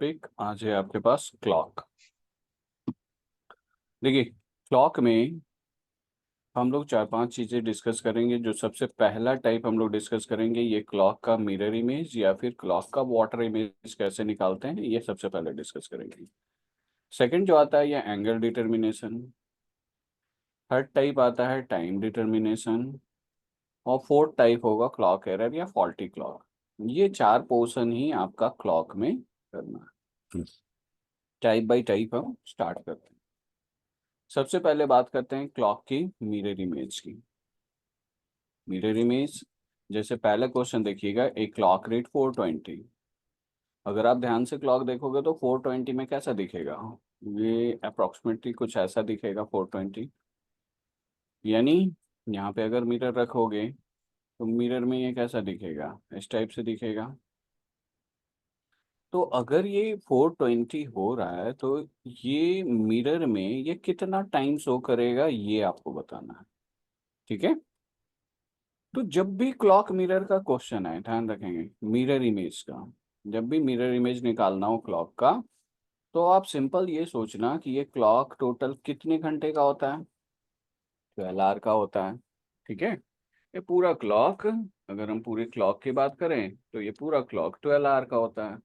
Topic आज है आपके पास क्लॉक। देखिए, क्लॉक में हम लोग चार पांच चीज़ें डिस्कस करेंगे। जो सबसे पहला टाइप हम लोग डिस्कस करेंगे, ये क्लॉक का मिरर इमेज या फिर क्लॉक का वाटर इमेज कैसे निकालते हैं, ये सबसे पहले डिस्कस करेंगे। सेकंड जो आता है ये एंगल डिटर्मिनेशन। थर्ड टाइप आता है टाइम डिटर्मिनेशन। और फोर्थ टाइप होगा क्लॉक एरर या फॉल्टी क्लॉक। ये चार पोर्शन ही आपका क्लॉक में करना है। टाइप बाय टाइप हम स्टार्ट करते हैं। सबसे पहले बात करते हैं क्लॉक की मिरर इमेज की। मिरर इमेज, जैसे पहला क्वेश्चन देखिएगा, एक क्लॉक रेट 420। अगर आप ध्यान से क्लॉक देखोगे तो 420 में कैसा दिखेगा, ये अप्रोक्सीमेटली कुछ ऐसा दिखेगा 420। यानी यहाँ पे अगर मिरर रखोगे तो मिरर में ये कैसा दिखेगा, इस टाइप से दिखेगा। तो अगर ये 420 हो रहा है तो ये मिरर में ये कितना टाइम शो करेगा, ये आपको बताना है। ठीक है, तो जब भी क्लॉक मिरर का क्वेश्चन है, ध्यान रखेंगे मिरर इमेज का। जब भी मिरर इमेज निकालना हो क्लॉक का, तो आप सिंपल ये सोचना कि ये क्लॉक टोटल कितने घंटे का होता है, 12 आवर का होता है। ठीक है, ये पूरा क्लॉक, अगर हम पूरी क्लॉक की बात करें तो ये पूरा क्लॉक 12 आवर का होता है।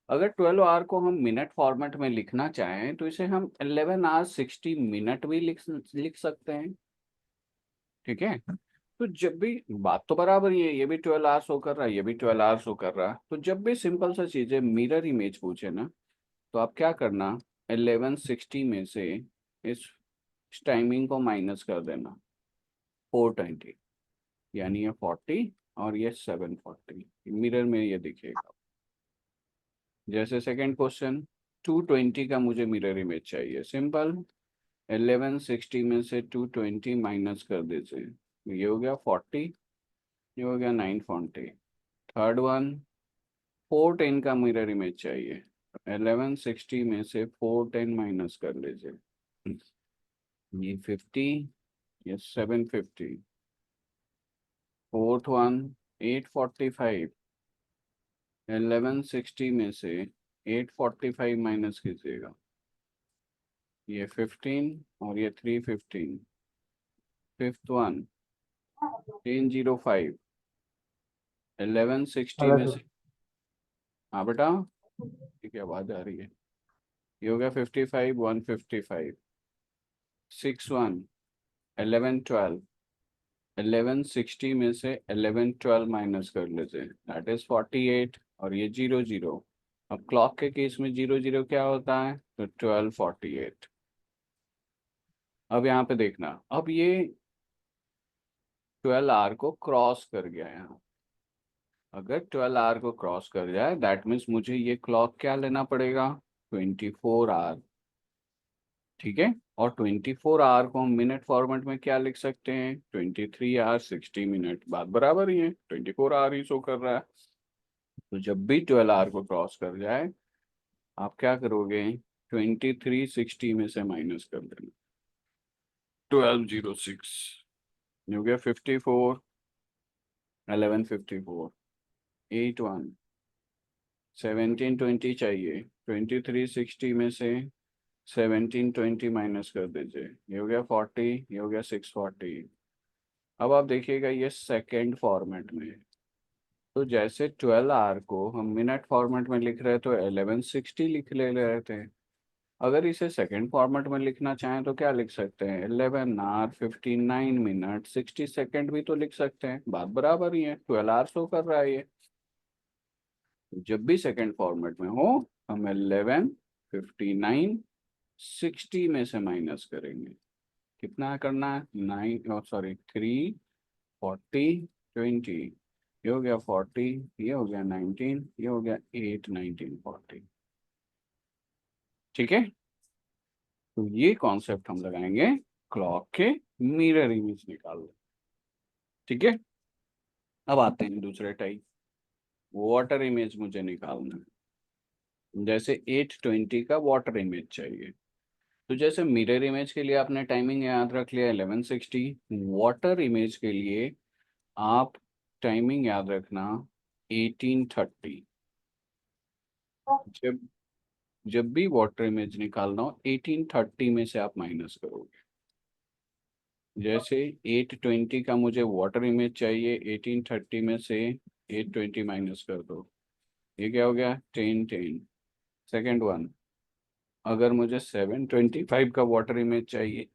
अगर 12 आवर को हम मिनट फॉर्मेट में लिखना चाहें तो इसे हम 11 आवर 60 मिनट भी लिख सकते हैं। ठीक है, तो जब भी, बात तो बराबर ही है, ये भी 12 आवर शो कर रहा है, ये भी 12 आवर शो कर रहा है। तो जब भी सिंपल सा चीज़ है मिरर इमेज पूछे ना, तो आप क्या करना, 1160 में से इस टाइमिंग को माइनस कर देना 420, यानी ये 40 और ये 740 मिरर में ये दिखेगा। जैसे सेकंड क्वेश्चन, 220 का मुझे मिरर इमेज चाहिए। सिंपल, 1160 में से 220 माइनस कर दीजिए, ये हो गया 40, ये हो गया 940। थर्ड वन, 410 का मिरर इमेज चाहिए। 1160 में से 410 माइनस कर लीजिए, ये 50, ये 750। Fourth one, 845। 1160 में से 845 माइनस कीजिएगा, ये 15 और ये 315। Fifth one, 1005। 1160 हेलो में सर। से, हाँ बेटा, ठीक है, आवाज़ आ रही है। ये हो गया 55, 155। Six one, 1112। 1160 में से 1112 माइनस कर लेते हैं, दैट इज 48। और ये 00। अब क्लॉक के केस में 00 क्या होता है, तो 1248। अब यहाँ पे देखना, अब ये 12 आवर को क्रॉस कर गया यहाँ। अगर 12 आवर को क्रॉस कर जाए दैट मीन्स मुझे ये क्लॉक क्या लेना पड़ेगा, 24 आवर। ठीक है, और 24 आवर को हम मिनट फॉर्मेट में क्या लिख सकते हैं, 23 आवर 60 मिनट। बात बराबर ही है, 24 आवर ही शो कर रहा है। तो जब भी 12 आवर को क्रॉस कर जाए, आप क्या करोगे, 2360 में से माइनस कर देना, 1206। हो गया 54, 1154। 81, 1720 चाहिए। 2360 में से 1720 माइनस कर दीजिए, ये हो गया 40, ये हो गया 640। अब आप देखिएगा ये सेकेंड फॉर्मेट में है। तो जैसे 12 आवर को हम मिनट फॉर्मेट में लिख रहे तो 1160 लिख ले रहे थे। अगर इसे सेकेंड फॉर्मेट में लिखना चाहें तो क्या लिख सकते हैं, 11 आवर 59 मिनट 60 सेकेंड भी तो लिख सकते हैं। बात बराबर ही है, 12 आवर शो कर रहा है ये। जब भी सेकेंड फॉर्मेट में हो, हम 11 59 60 में से माइनस करेंगे। कितना करना है, 9, सॉरी 3 40 20। ये हो गया 40, ये हो गया 19, ये हो गया 8 1940। ठीक है, तो ये कॉन्सेप्ट हम लगाएंगे क्लॉक के मिरर इमेज निकालने। ठीक है, अब आते हैं दूसरे टाइप, वाटर इमेज मुझे निकालना है। जैसे 820 का वाटर इमेज चाहिए। तो जैसे मिरर इमेज के लिए आपने टाइमिंग याद रख लिया 1160, वाटर इमेज के लिए आप टाइमिंग याद रखना 1830। जब जब भी वाटर इमेज निकालना हो 1830 में से आप माइनस करोगे। जैसे 820 का मुझे वाटर इमेज चाहिए, 1830 में से 820 माइनस कर दो, ये क्या हो गया, 1010। सेकेंड वन, अगर मुझे 725 का वाटर इमेज चाहिए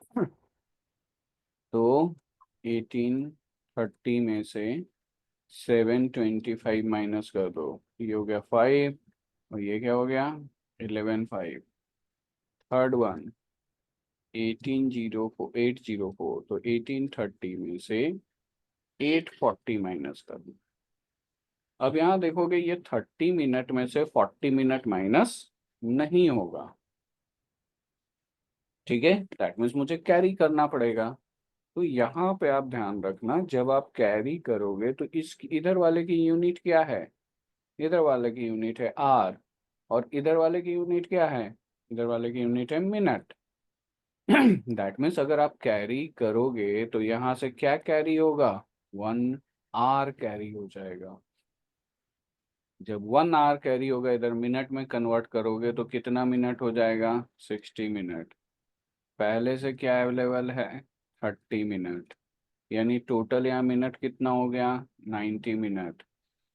तो 1830 में से 725 माइनस कर दो, ये हो गया 5, और ये क्या हो गया, 11 5। थर्ड वन, 804, तो 1830 में से 840 माइनस कर दो। अब यहाँ देखोगे ये 30 मिनट में से 40 मिनट माइनस नहीं होगा, ठीक है, दैट मीन्स मुझे कैरी करना पड़ेगा। तो यहाँ पे आप ध्यान रखना, जब आप कैरी करोगे तो इस इधर वाले की यूनिट क्या है, इधर वाले की यूनिट है आर, और इधर वाले की यूनिट क्या है, इधर वाले की यूनिट है मिनट। दैट मीन्स अगर आप कैरी करोगे तो यहाँ से क्या कैरी होगा, 1 आवर कैरी हो जाएगा। जब 1 आवर कैरी होगा, इधर मिनट में कन्वर्ट करोगे तो कितना मिनट हो जाएगा, 60 मिनट। पहले से क्या अवेलेबल है, 30 मिनट, यानी टोटल यहाँ मिनट कितना हो गया, 90 मिनट।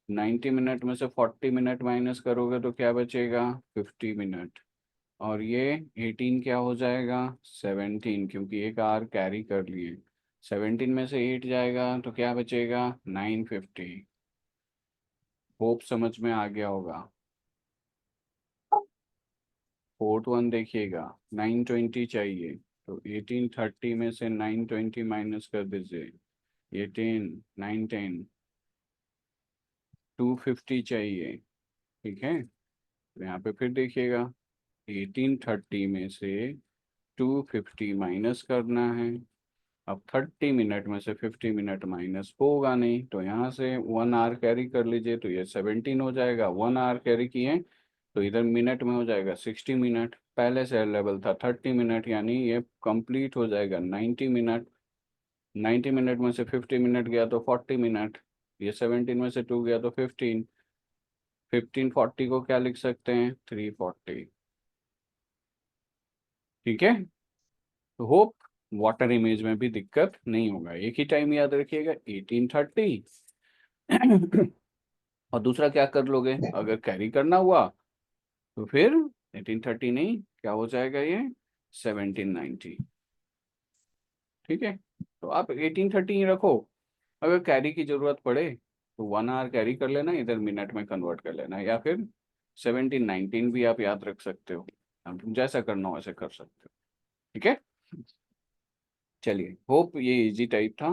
90 मिनट में से 40 मिनट माइनस करोगे तो क्या बचेगा, 50 मिनट। और ये 18 क्या हो जाएगा, 17, क्योंकि एक आवर कैरी कर लिए। 17 में से 8 जाएगा तो क्या बचेगा, 950। होप समझ में आ गया होगा। फोर्थ वन देखिएगा, 920 चाहिए, तो 1830 में से 920 माइनस कर दीजिए, 18 910, 250 चाहिए, ठीक है। तो यहाँ पे फिर देखिएगा, 1830 में से 250 माइनस करना है। अब 30 मिनट में से 50 मिनट माइनस होगा नहीं, तो यहाँ से 1 आवर कैरी कर लीजिए, तो ये 17 हो जाएगा। 1 आवर कैरी किए तो इधर मिनट में हो जाएगा 60 मिनट, पहले से अवेलेबल था 30 मिनट, यानी ये कंप्लीट हो जाएगा 90 मिनट। 90 मिनट में से 50 मिनट गया तो 40 मिनट, ये 17 में से 2 गया तो 15। 1540 को क्या लिख सकते हैं, 340, ठीक है। तो होप वाटर इमेज में भी दिक्कत नहीं होगा। एक ही टाइम याद रखिएगा, 1830। और दूसरा क्या कर लोगे, अगर कैरी करना हुआ तो फिर 1830 नहीं, क्या हो जाएगा ये, 1790, ठीक है। तो आप 1830 ही रखो, अगर कैरी की जरूरत पड़े तो 1 आवर कैरी कर लेना, इधर मिनट में कन्वर्ट कर लेना, या फिर 1719 भी आप याद रख सकते हो, आप जैसा करना हो वैसे कर सकते हो, ठीक है। चलिए, होप ये इजी टाइप था,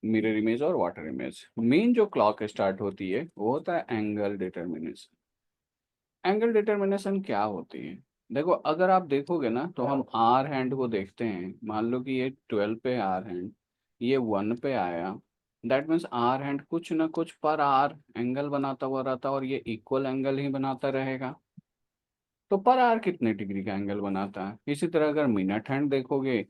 मिरर इमेज और वाटर इमेज। मेन जो क्लॉक स्टार्ट होती है वो होता है एंगल डिटर्मिनेशन। एंगल डिटर्मिनेशन क्या होती है, देखो अगर आप देखोगे ना तो हम आर हैंड को देखते हैं, मान लो कि ये 12 पे आर हैंड, ये 1 पे आया, दैट मीन्स आर हैंड कुछ ना कुछ पर आर एंगल बनाता हुआ रहता है, और ये इक्वल एंगल ही बनाता रहेगा। तो पर आवर कितने डिग्री का एंगल बनाता है। इसी तरह अगर मिनट हैंड देखोगे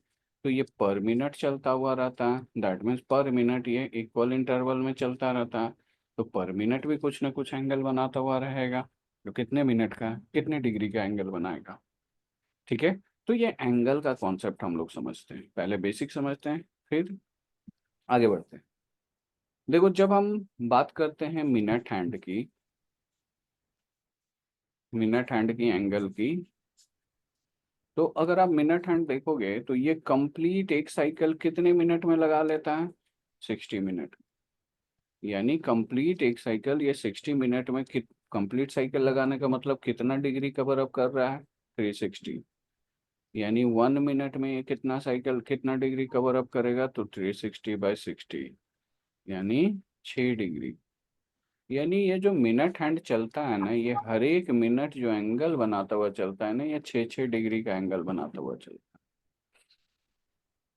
तो ये पर मिनट चलता हुआ रहता है, दैट मीन्स पर मिनट ये इक्वल इंटरवल में चलता रहता है, तो पर मिनट भी कुछ ना कुछ एंगल बनाता हुआ रहेगा, तो कितने मिनट का कितने डिग्री का एंगल बनाएगा, ठीक है। तो ये एंगल का कॉन्सेप्ट हम लोग समझते हैं, पहले बेसिक समझते हैं फिर आगे बढ़ते हैं। देखो जब हम बात करते हैं मिनट हैंड की एंगल की, तो अगर आप मिनट हैंड देखोगे तो ये कंप्लीट एक साइकिल कितने मिनट में लगा लेता है, 60 मिनट। यानी कंप्लीट एक साइकिल ये 60 मिनट में कंप्लीट साइकिल लगाने का मतलब कितना डिग्री कवर अप कर रहा है, 360। यानी 1 मिनट में ये कितना साइकिल कितना डिग्री कवर अप करेगा, तो 360/60, यानी 6 डिग्री। यानी ये जो मिनट हैंड चलता है ना, ये हर एक मिनट जो एंगल बनाता हुआ चलता है ना, ये 6 6 डिग्री का एंगल बनाता हुआ चलता है।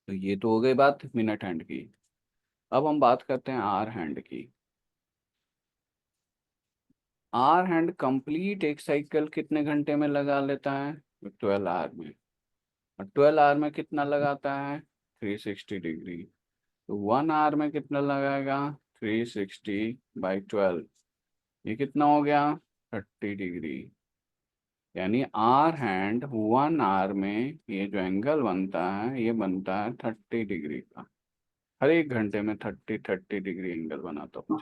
तो ये तो हो गई बात मिनट हैंड की। अब हम बात करते हैं आर हैंड की। आर हैंड कंप्लीट एक साइकिल कितने घंटे में लगा लेता है, 12 आवर में। और 12 आवर में कितना लगाता है, 360 डिग्री। तो 1 आवर में कितना लगाएगा, 360/12, ये कितना हो गया, 30 डिग्री। यानी आर हैंड 1 आवर में ये जो एंगल बनता है ये बनता है 30 डिग्री का। हर 1 घंटे में 30 डिग्री एंगल बनाता हूँ।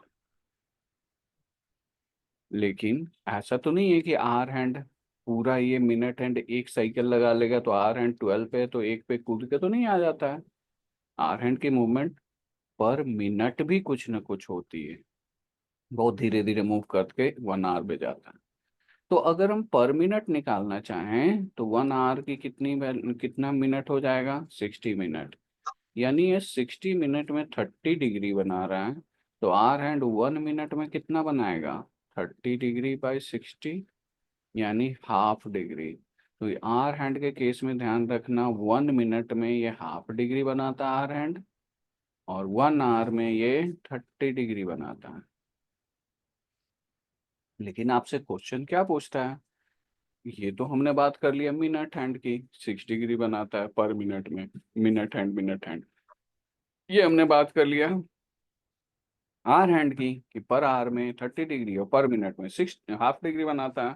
लेकिन ऐसा तो नहीं है कि आर हैंड पूरा ये मिनट हैंड एक साइकिल लगा लेगा तो आर हैंड 12 पे है तो एक पे कूद के तो नहीं आ जाता है। आर हैंड की मूवमेंट पर मिनट भी कुछ ना कुछ होती है, बहुत धीरे धीरे मूव करके 1 आवर पे जाता है। तो अगर हम पर मिनट निकालना चाहें तो 1 आवर की कितना मिनट हो जाएगा, 60 मिनट। यानी ये 60 मिनट में 30 डिग्री बना रहा है, तो आर हैंड 1 मिनट में कितना बनाएगा, 30 डिग्री बाई 60, यानी हाफ डिग्री। तो आर हैंड के केस में ध्यान रखना 1 मिनट में ये हाफ डिग्री बनाता है आर हैंड, और 1 आवर में ये 30 डिग्री बनाता है। लेकिन आपसे क्वेश्चन क्या पूछता है, ये तो हमने बात कर लिया मिनट हैंड की, 6 डिग्री बनाता है पर मिनट में, मिनट हैंड ये हमने बात कर लिया आर हैंड की कि पर आवर में 30 डिग्री और पर मिनट में 6 हाफ डिग्री बनाता है।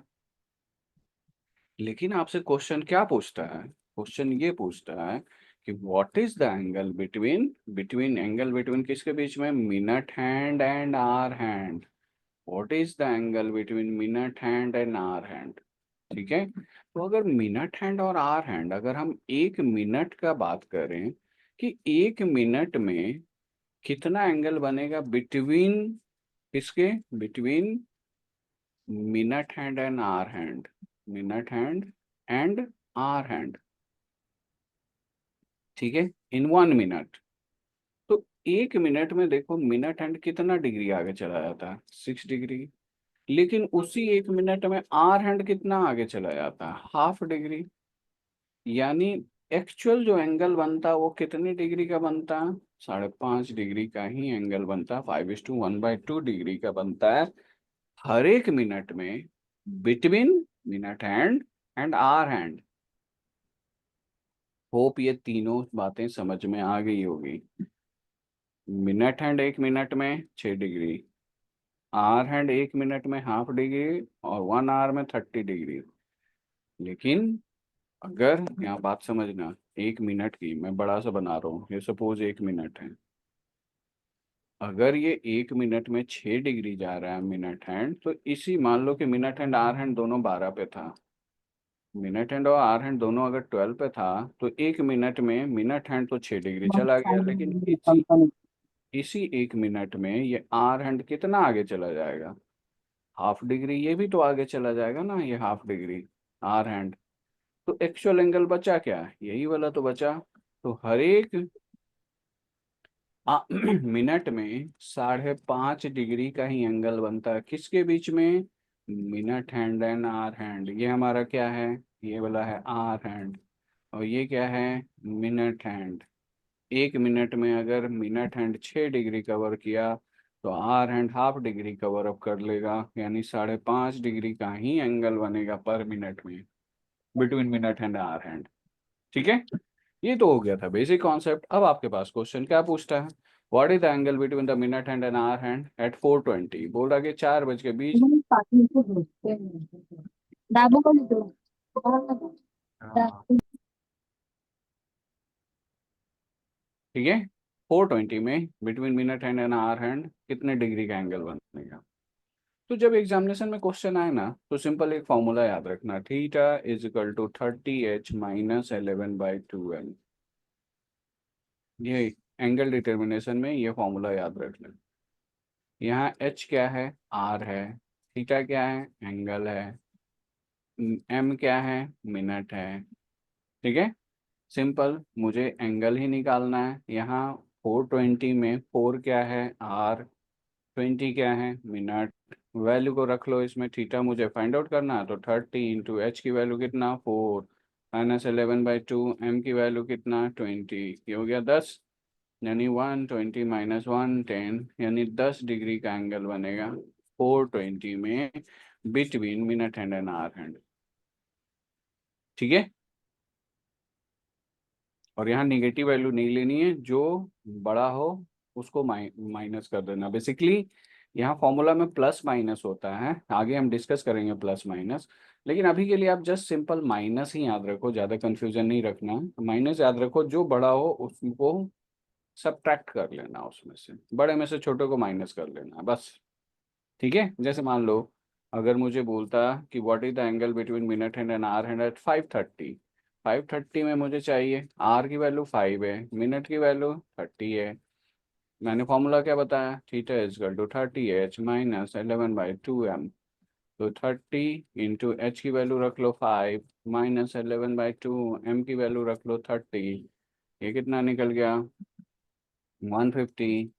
लेकिन आपसे क्वेश्चन क्या पूछता है, क्वेश्चन ये पूछता है कि what is the angle between, angle between किसके बीच में, minute hand and hour hand. What is the angle between minute hand and hour hand. ठीक है, तो अगर मिनट हैंड और आर हैंड, अगर हम 1 मिनट का बात करें कि 1 मिनट में कितना एंगल बनेगा बिटवीन किसके, between minute hand and hour hand, minute hand and hour hand. ठीक है, इन 1 मिनट। तो 1 मिनट में देखो मिनट हैंड कितना डिग्री आगे चला जाता है, 6 डिग्री। लेकिन उसी 1 मिनट में आर हैंड कितना आगे चला जाता है, हाफ डिग्री। यानी एक्चुअल जो एंगल बनता है वो कितनी डिग्री का बनता है, 5.5 डिग्री का ही एंगल बनता है, 5:1/2 डिग्री का बनता है हर 1 मिनट में between minute hand and hour hand. Hope ये तीनों बातें समझ में आ गई होगी। मिनट हैंड 1 मिनट में 6 डिग्री, आर हैंड 1 मिनट में हाफ डिग्री, और 1 आवर में 30 डिग्री। लेकिन अगर यहाँ बात समझना, 1 मिनट की मैं बड़ा सा बना रहा हूँ, ये सपोज 1 मिनट है। अगर ये 1 मिनट में 6 डिग्री जा रहा है मिनट हैंड, तो इसी मान लो कि मिनट हैंड आर हैंड दोनों 12 पे था, मिनट हैंड और आर हैंड दोनों अगर 12 पे था, तो 1 मिनट में मिनट हैंड तो 6 डिग्री चला गया, लेकिन इसी 1 मिनट में ये आर हैंड कितना आगे चला जाएगा, हाफ डिग्री। ये भी तो आगे चला जाएगा ना, ये हाफ डिग्री आर हैंड। तो एक्चुअल एंगल बचा क्या, यही वाला तो बचा। तो हर एक मिनट में 5.5 डिग्री का ही एंगल बनता है, किसके बीच में, minute hand and hour hand. ये हमारा क्या है, ये वाला है आर हैंड, और ये क्या है, मिनट हैंड। 1 मिनट में अगर मिनट हैंड 6 डिग्री कवर किया, तो hour hand half degree cover up कर लेगा, यानी 5.5 डिग्री का ही एंगल बनेगा पर मिनट में between minute hand hour hand. ठीक है, ये तो हो गया था बेसिक कॉन्सेप्ट। अब आपके पास क्वेश्चन क्या पूछता है, what is the angle between the minute hand and hour hand at 4:20। बोल रहा कि 4 बज के 20। हाँ, ठीक है, 4:20 में between minute hand and hour hand कितने डिग्री का एंगल बनेगा। तो जब एग्जामिनेशन में क्वेश्चन आए ना, तो सिंपल एक फॉर्मूला याद रखना, theta is equal to 30h minus 11/2l। ये एंगल डिटर्मिनेशन में ये फॉर्मूला याद रख लें। यहाँ h क्या है, r है, थीटा क्या है, एंगल है, m क्या है, मिनट है। ठीक है, सिंपल मुझे एंगल ही निकालना है। यहाँ 4:20 में 4 क्या है, r, 20 क्या है, मिनट। वैल्यू को रख लो इसमें, थीटा मुझे फाइंड आउट करना है, तो 30 × h की वैल्यू कितना, 4 माइनस 11/2, m की वैल्यू कितना, 20, ये हो गया 10, यानी 120 माइनस 110, यानी 10 डिग्री का एंगल बनेगा 4:20 में between minute hand and hour hand. ठीक है, और यहाँ निगेटिव वैल्यू नहीं लेनी है, जो बड़ा हो उसको माइनस कर देना। बेसिकली यहाँ फॉर्मूला में प्लस माइनस होता है, आगे हम डिस्कस करेंगे प्लस माइनस। लेकिन अभी के लिए आप जस्ट सिंपल माइनस ही याद रखो, ज़्यादा कंफ्यूजन नहीं रखना। माइनस याद रखो, जो बड़ा हो उसको सब्ट्रैक्ट कर लेना, उसमें से बड़े में से छोटे को माइनस कर लेना बस। ठीक है, जैसे मान लो अगर मुझे बोलता कि what is the angle between minute hand and hour hand at 5:30। 5:30 में मुझे चाहिए आर की वैल्यू 5 है, मिनट की वैल्यू 30 है। मैंने फॉर्मूला क्या बताया, theta is equal to 30h minus 11/2m। तो 30 इंटू h की वैल्यू रख लो 5 माइनस 11/2, m की वैल्यू रख लो 30। ये कितना निकल गया, 150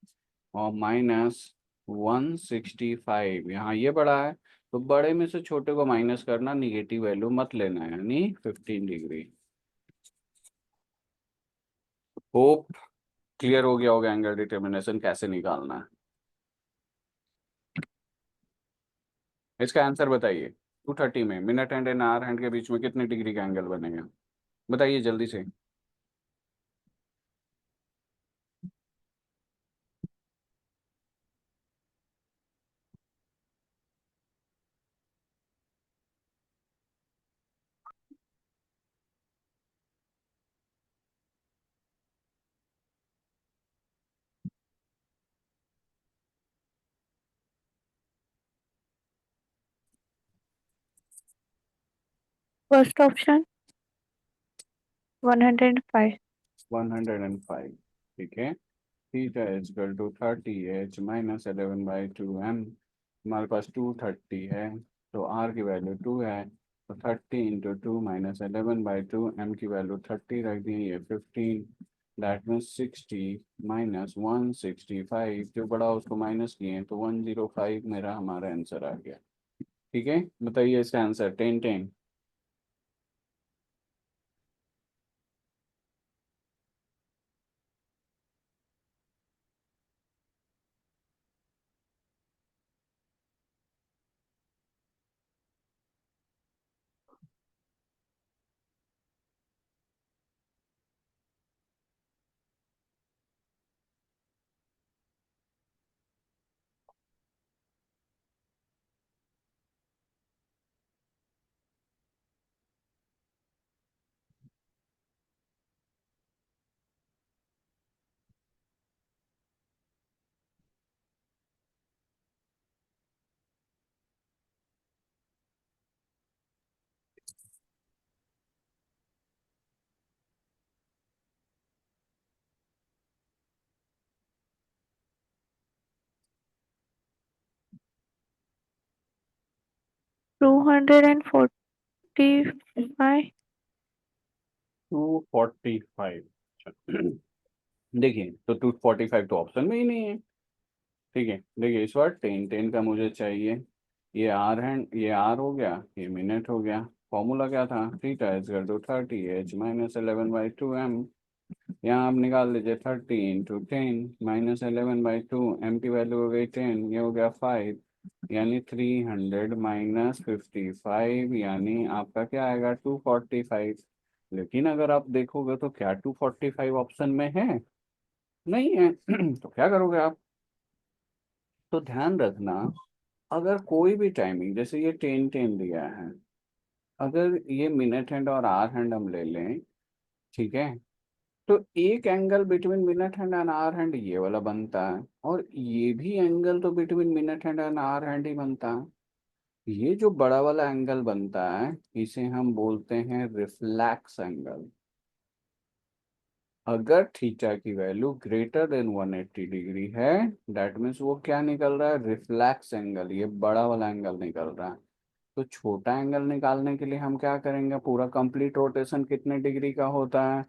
और माइनस 165। यहाँ ये बड़ा है तो बड़े में से छोटे को माइनस करना, निगेटिव वैल्यू मत लेना, यानी 15 डिग्री। होप क्लियर हो गया होगा एंगल डिटर्मिनेशन कैसे निकालना है। इसका आंसर बताइए, 230 में minute hand and hour hand के बीच में कितने डिग्री का एंगल बनेगा, बताइए जल्दी से। First option 105। 105, ठीक है। Theta is equal to 30h minus 11/2m। हमारे पास 230 है, तो r की वैल्यू 2 है, तो 30 इंटू 2 माइनस 11/2, m की वैल्यू 30 रख दी, ये 15। दैट मीन्स 60 माइनस 165, जो बड़ा उसको माइनस किए तो 105 मेरा हमारा आंसर आ गया। ठीक है, बताइए इसका आंसर, 10 10। 245। 245। देखिए तो 245 तो ऑप्शन में ही नहीं है। ठीक है, देखिए इस बार 10 10 का मुझे चाहिए। ये आर है, ये आर हो गया, ये मिनट हो गया। फॉर्मूला क्या था, theta is equal to 30h minus 11/2m। यहाँ आप निकाल लीजिए, 30 इंटू 10 माइनस 11/2, m की वैल्यू हो गई 10, ये हो गया 5, यानी 300 माइनस 55, यानी आपका क्या आएगा, 245। लेकिन अगर आप देखोगे तो क्या 245 ऑप्शन में है, नहीं है। तो क्या करोगे आप, तो ध्यान रखना, अगर कोई भी टाइमिंग, जैसे ये 10 10 दिया है, अगर ये मिनट हैंड और आवर हैंड हम ले लें, ठीक है, तो एक angle between minute hand and hour hand ये वाला बनता है, और ये भी एंगल तो between minute hand and hour hand ही बनता है। ये जो बड़ा वाला एंगल बनता है, इसे हम बोलते हैं रिफ्लैक्स एंगल। अगर थीटा की वैल्यू ग्रेटर देन 180 डिग्री है, दैट मीन्स वो क्या निकल रहा है, रिफ्लैक्स एंगल, ये बड़ा वाला एंगल निकल रहा है। तो छोटा एंगल निकालने के लिए हम क्या करेंगे, पूरा कंप्लीट रोटेशन कितने डिग्री का होता है,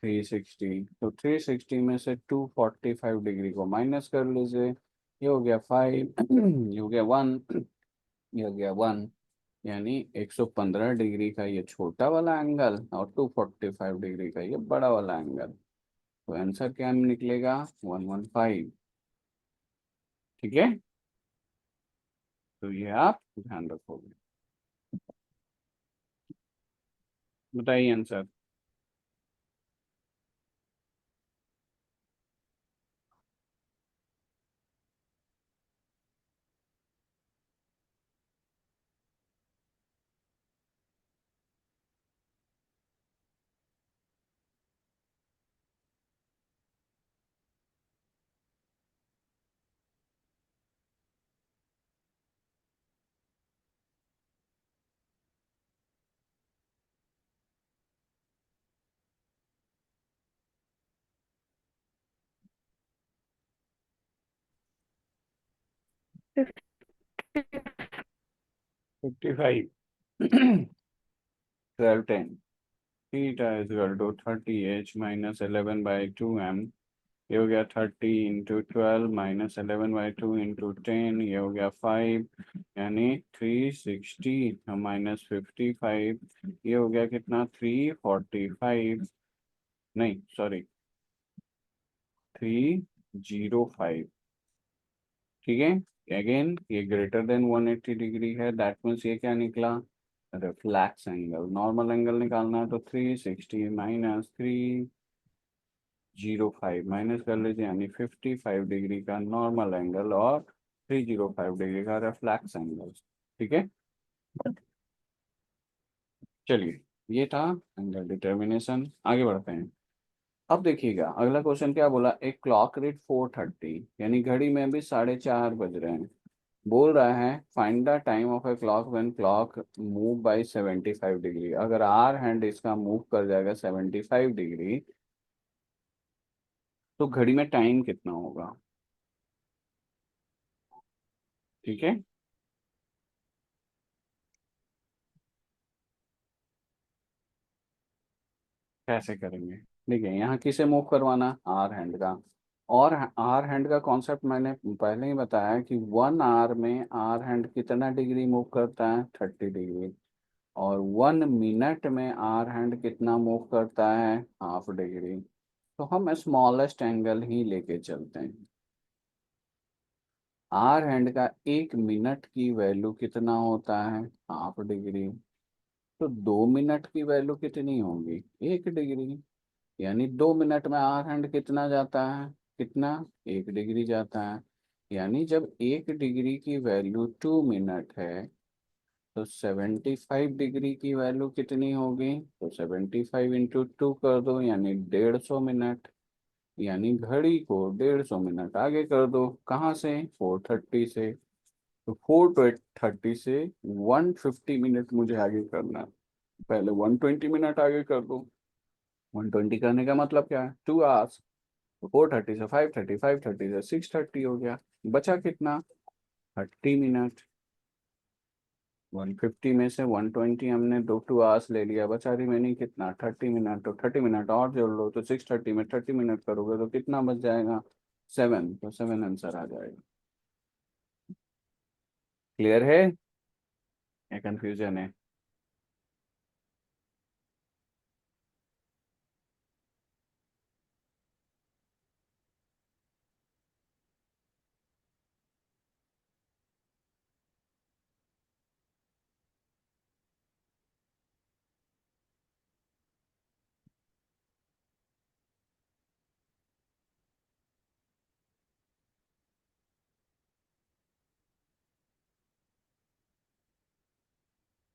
360। तो 360 में से 245 डिग्री को माइनस कर लीजिए, ये हो गया 5, ये हो गया 1, ये हो गया 1, यानी 115 डिग्री का ये छोटा वाला एंगल और 245 डिग्री का ये बड़ा वाला एंगल। तो आंसर क्या निकलेगा, 115। ठीक है, तो ये आप ध्यान रखोगे। बताइए answer. 55 12 10 theta is equal to 30h minus 11/2m। ये हो गया 30 × 12 माइनस 11/2 × 10, ये हो गया 5, यानी 360 माइनस 55, ये हो गया कितना 345, नहीं सॉरी 305। ठीक है, अगेन ये ग्रेटर देन 180 डिग्री है, दैट मीन्स ये क्या निकला, रिफ्लेक्स एंगल। नॉर्मल एंगल निकालना है तो 360 माइनस 305 माइनस कर लीजिए, यानी 55 डिग्री का नॉर्मल एंगल और 305 डिग्री का रिफ्लेक्स एंगल। ठीक है, चलिए ये था एंगल डिटर्मिनेशन। आगे बढ़ते हैं। अब देखिएगा अगला क्वेश्चन क्या बोला, एक क्लॉक रीड 4:30, यानी घड़ी में भी 4:30 बज रहे हैं। बोल रहा है find the time of a clock when clock move by 75 degree. अगर आर हैंड इसका मूव कर जाएगा 75 डिग्री तो घड़ी में टाइम कितना होगा। ठीक है, कैसे करेंगे। देखिए यहाँ किसे मूव करवाना, आर हैंड का। और आर हैंड का कॉन्सेप्ट मैंने पहले ही बताया कि 1 आवर में आर हैंड कितना डिग्री मूव करता है, 30 डिग्री। और 1 मिनट में आर हैंड कितना मूव करता है, हाफ डिग्री। तो हम स्मॉलेस्ट एंगल ही लेके चलते हैं। आर हैंड का 1 मिनट की वैल्यू कितना होता है, हाफ डिग्री। तो 2 मिनट की वैल्यू कितनी होगी, 1 डिग्री। यानी 2 मिनट में आर हैंड कितना जाता है, कितना, 1 डिग्री जाता है। यानी जब 1 डिग्री की वैल्यू 2 मिनट है तो 75 डिग्री की वैल्यू कितनी होगी, तो 75 × 2 कर दो, यानी 150 मिनट। यानी घड़ी को 150 मिनट आगे कर दो, कहाँ से, 4:30 से। तो 4:30 से 150 मिनट मुझे आगे करना है। पहले 120 मिनट आगे कर दो। 120 करने का मतलब क्या है, 2 आवर्स। तो 4:30 से 5:30, 5:30 से 6:30 हो गया। बचा कितना, 30 मिनट। 150 में से 120 हमने 2 आवर्स ले लिया, बचा रिमेनिंग कितना, 30 मिनट। तो 30 मिनट और जोड़ लो, तो 6:30 में 30 मिनट करोगे तो कितना बच जाएगा, 7। तो 7 आंसर आ जाएगा। क्लियर है या कंफ्यूजन है।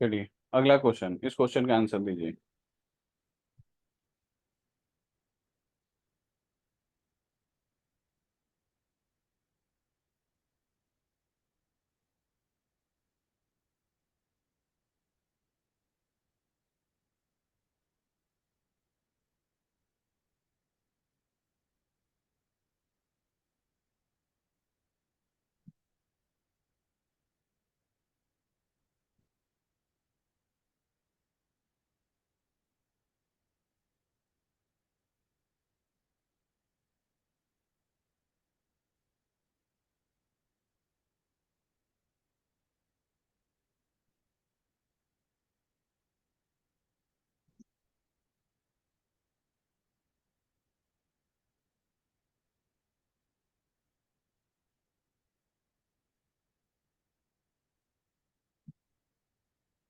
चलिए अगला क्वेश्चन, इस क्वेश्चन का आंसर दीजिए।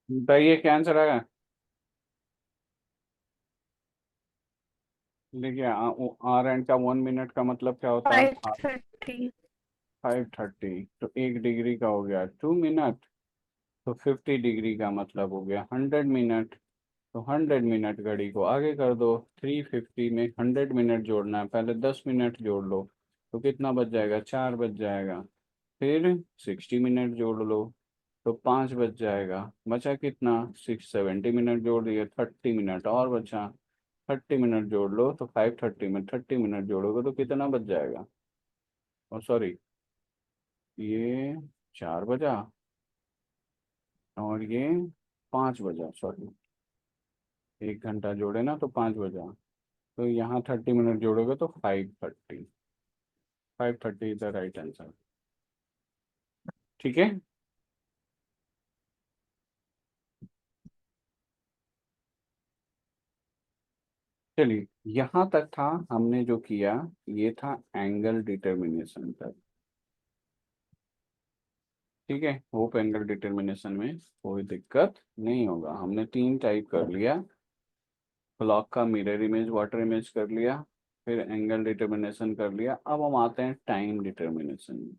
बताइए क्या आंसर आएगा। देखिए आर एंड का 1 मिनट का मतलब क्या होता है, 5:30। 5:30। तो 1 डिग्री का हो गया 2 मिनट। तो 50 डिग्री का मतलब हो गया 100 मिनट। तो 100 मिनट घड़ी को आगे कर दो। 350 में 100 मिनट जोड़ना है, पहले 10 मिनट जोड़ लो। तो कितना बच जाएगा, 4 बच जाएगा। फिर 60 मिनट जोड़ लो तो 5 बच जाएगा। बचा कितना, 70 मिनट जोड़ दिए, 30 मिनट और बचा। 30 मिनट जोड़ लो तो 5:30 में 30 मिनट जोड़ोगे तो कितना बच जाएगा। और सॉरी, ये 4 बजा और ये 5 बजा, सॉरी 1 घंटा जोड़े ना तो 5 बजा। तो यहाँ 30 मिनट जोड़ोगे तो 5:30। 5:30 इज द राइट आंसर। ठीक है। चलिए, यहाँ तक था हमने जो किया, ये था एंगल डिटर्मिनेशन तक। ठीक है, होप एंगल डिटर्मिनेशन में कोई दिक्कत नहीं होगा। हमने 3 टाइप कर लिया, क्लॉक का मिरर इमेज, वाटर इमेज कर लिया, फिर एंगल डिटर्मिनेशन कर लिया। अब हम आते हैं टाइम डिटर्मिनेशन में।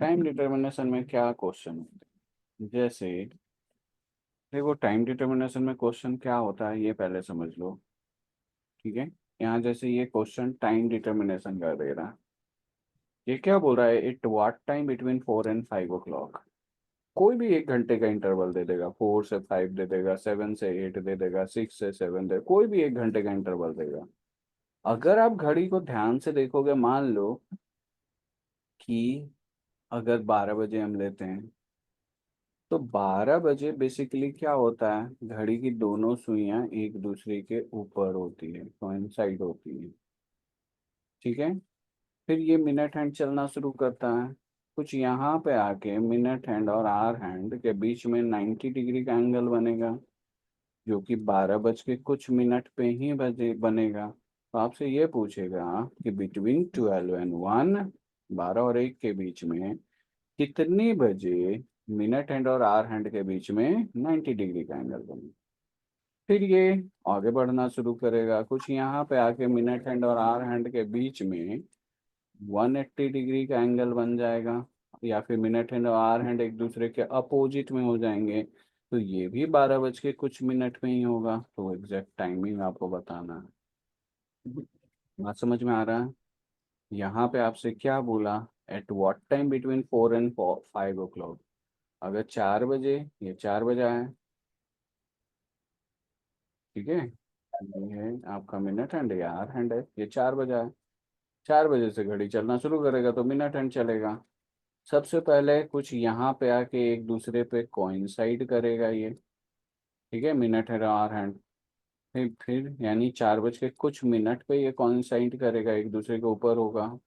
टाइम डिटर्मिनेशन में क्या क्वेश्चन होते हैं, जैसे देखो टाइम डिटर्मिनेशन में क्वेश्चन क्या होता है ये पहले समझ लो। ठीक है, यहाँ जैसे ये क्वेश्चन टाइम डिटर्मिनेशन कर दे रहा है, ये क्या बोल रहा है, it what time between 4 and 5 o'clock। कोई भी 1 घंटे का इंटरवल दे देगा, 4 से 5 दे देगा, 7 से 8 दे देगा, 6 से 7 दे, कोई भी 1 घंटे का इंटरवल देगा। अगर आप घड़ी को ध्यान से देखोगे, मान लो कि अगर 12 बजे हम लेते हैं, तो 12 बजे बेसिकली क्या होता है, घड़ी की दोनों सुइयां एक दूसरे के ऊपर होती है, कोइंसाइड होती है। ठीक है, फिर ये मिनट हैंड चलना शुरू करता है। कुछ यहाँ पे आके मिनट हैंड और आर हैंड के बीच में 90 डिग्री का एंगल बनेगा, जो कि 12 बज के कुछ मिनट पे ही बजे बनेगा। तो आपसे ये पूछेगा कि बिटवीन 12 and 1, 12 और 1 के बीच में कितने बजे मिनट हैंड और आर हैंड के बीच में 90 डिग्री का एंगल बनेगा। फिर ये आगे बढ़ना शुरू करेगा, कुछ यहाँ पे आके मिनट हैंड और आर हैंड के बीच में 180 डिग्री का एंगल बन जाएगा, या फिर मिनट हैंड और आवर हैंड एक दूसरे के अपोजिट में हो जाएंगे। तो ये भी 12 बज के कुछ मिनट में ही होगा। तो एग्जैक्ट टाइमिंग आपको बताना है। बात समझ में आ रहा है। यहाँ पे आपसे क्या बोला, at what time between 4 and 5 o'clock। अगर 4 बजे, ये 4 बजा है। ठीक है, ये है आपका मिनट हैंड या आवर हैंड है, ये 4 बजा है। 4 बजे से घड़ी चलना शुरू करेगा तो मिनट हैंड चलेगा। सबसे पहले कुछ यहाँ पे आके एक दूसरे पे कोइंसाइड करेगा ये। ठीक है, मिनट है आवर हैंड। फिर यानी 4 बज के कुछ मिनट पे ये कोइंसाइड करेगा, एक दूसरे के ऊपर होगा।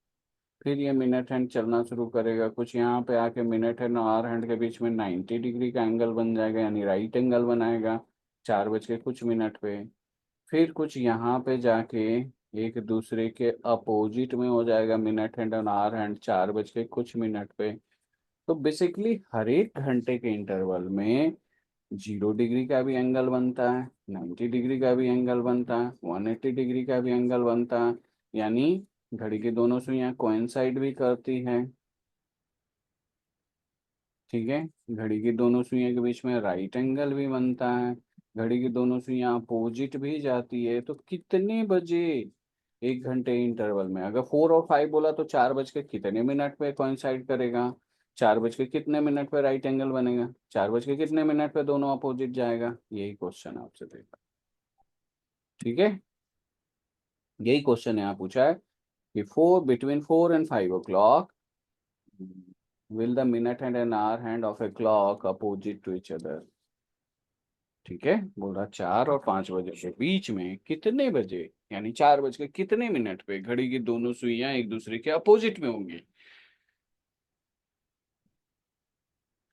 फिर ये मिनट हैंड चलना शुरू करेगा, कुछ यहाँ पे आके मिनट हैंड और आवर हैंड के बीच में 90 डिग्री का एंगल बन जाएगा, यानी राइट एंगल बनाएगा 4 बज के कुछ मिनट पे। फिर कुछ यहाँ पे जाके एक दूसरे के अपोजिट में हो जाएगा मिनट हैंड और आवर हैंड 4 बज के कुछ मिनट पे। तो बेसिकली हर एक घंटे के इंटरवल में 0 डिग्री का भी एंगल बनता है, 90 डिग्री का भी एंगल बनता है, 180 डिग्री का भी एंगल बनता है। यानी घड़ी की दोनों सुइयां कोइंसाइड भी करती हैं। ठीक है, घड़ी की दोनों सुइयों के बीच में राइट एंगल भी बनता है, घड़ी की दोनों सुइयां अपोजिट भी जाती है। तो कितने बजे 1 घंटे इंटरवल में, अगर 4 और 5 बोला तो 4 बज के कितने मिनट पे कोइंसाइड करेगा, 4 बज के कितने मिनट पे राइट एंगल बनेगा, 4 बज के कितने मिनट पे दोनों अपोजिट जाएगा, यही क्वेश्चन आपसे देखा। ठीक है, यही क्वेश्चन यहाँ पूछा है कि between 4 and 5 o'clock will the minute hand and hour hand of a clock opposite to each other। ठीक है, बोल रहा 4 और 5 बजे के बीच में कितने बजे, यानी 4 बज के कितने मिनट पे घड़ी की दोनों सुइयां एक दूसरे के अपोजिट में होंगी।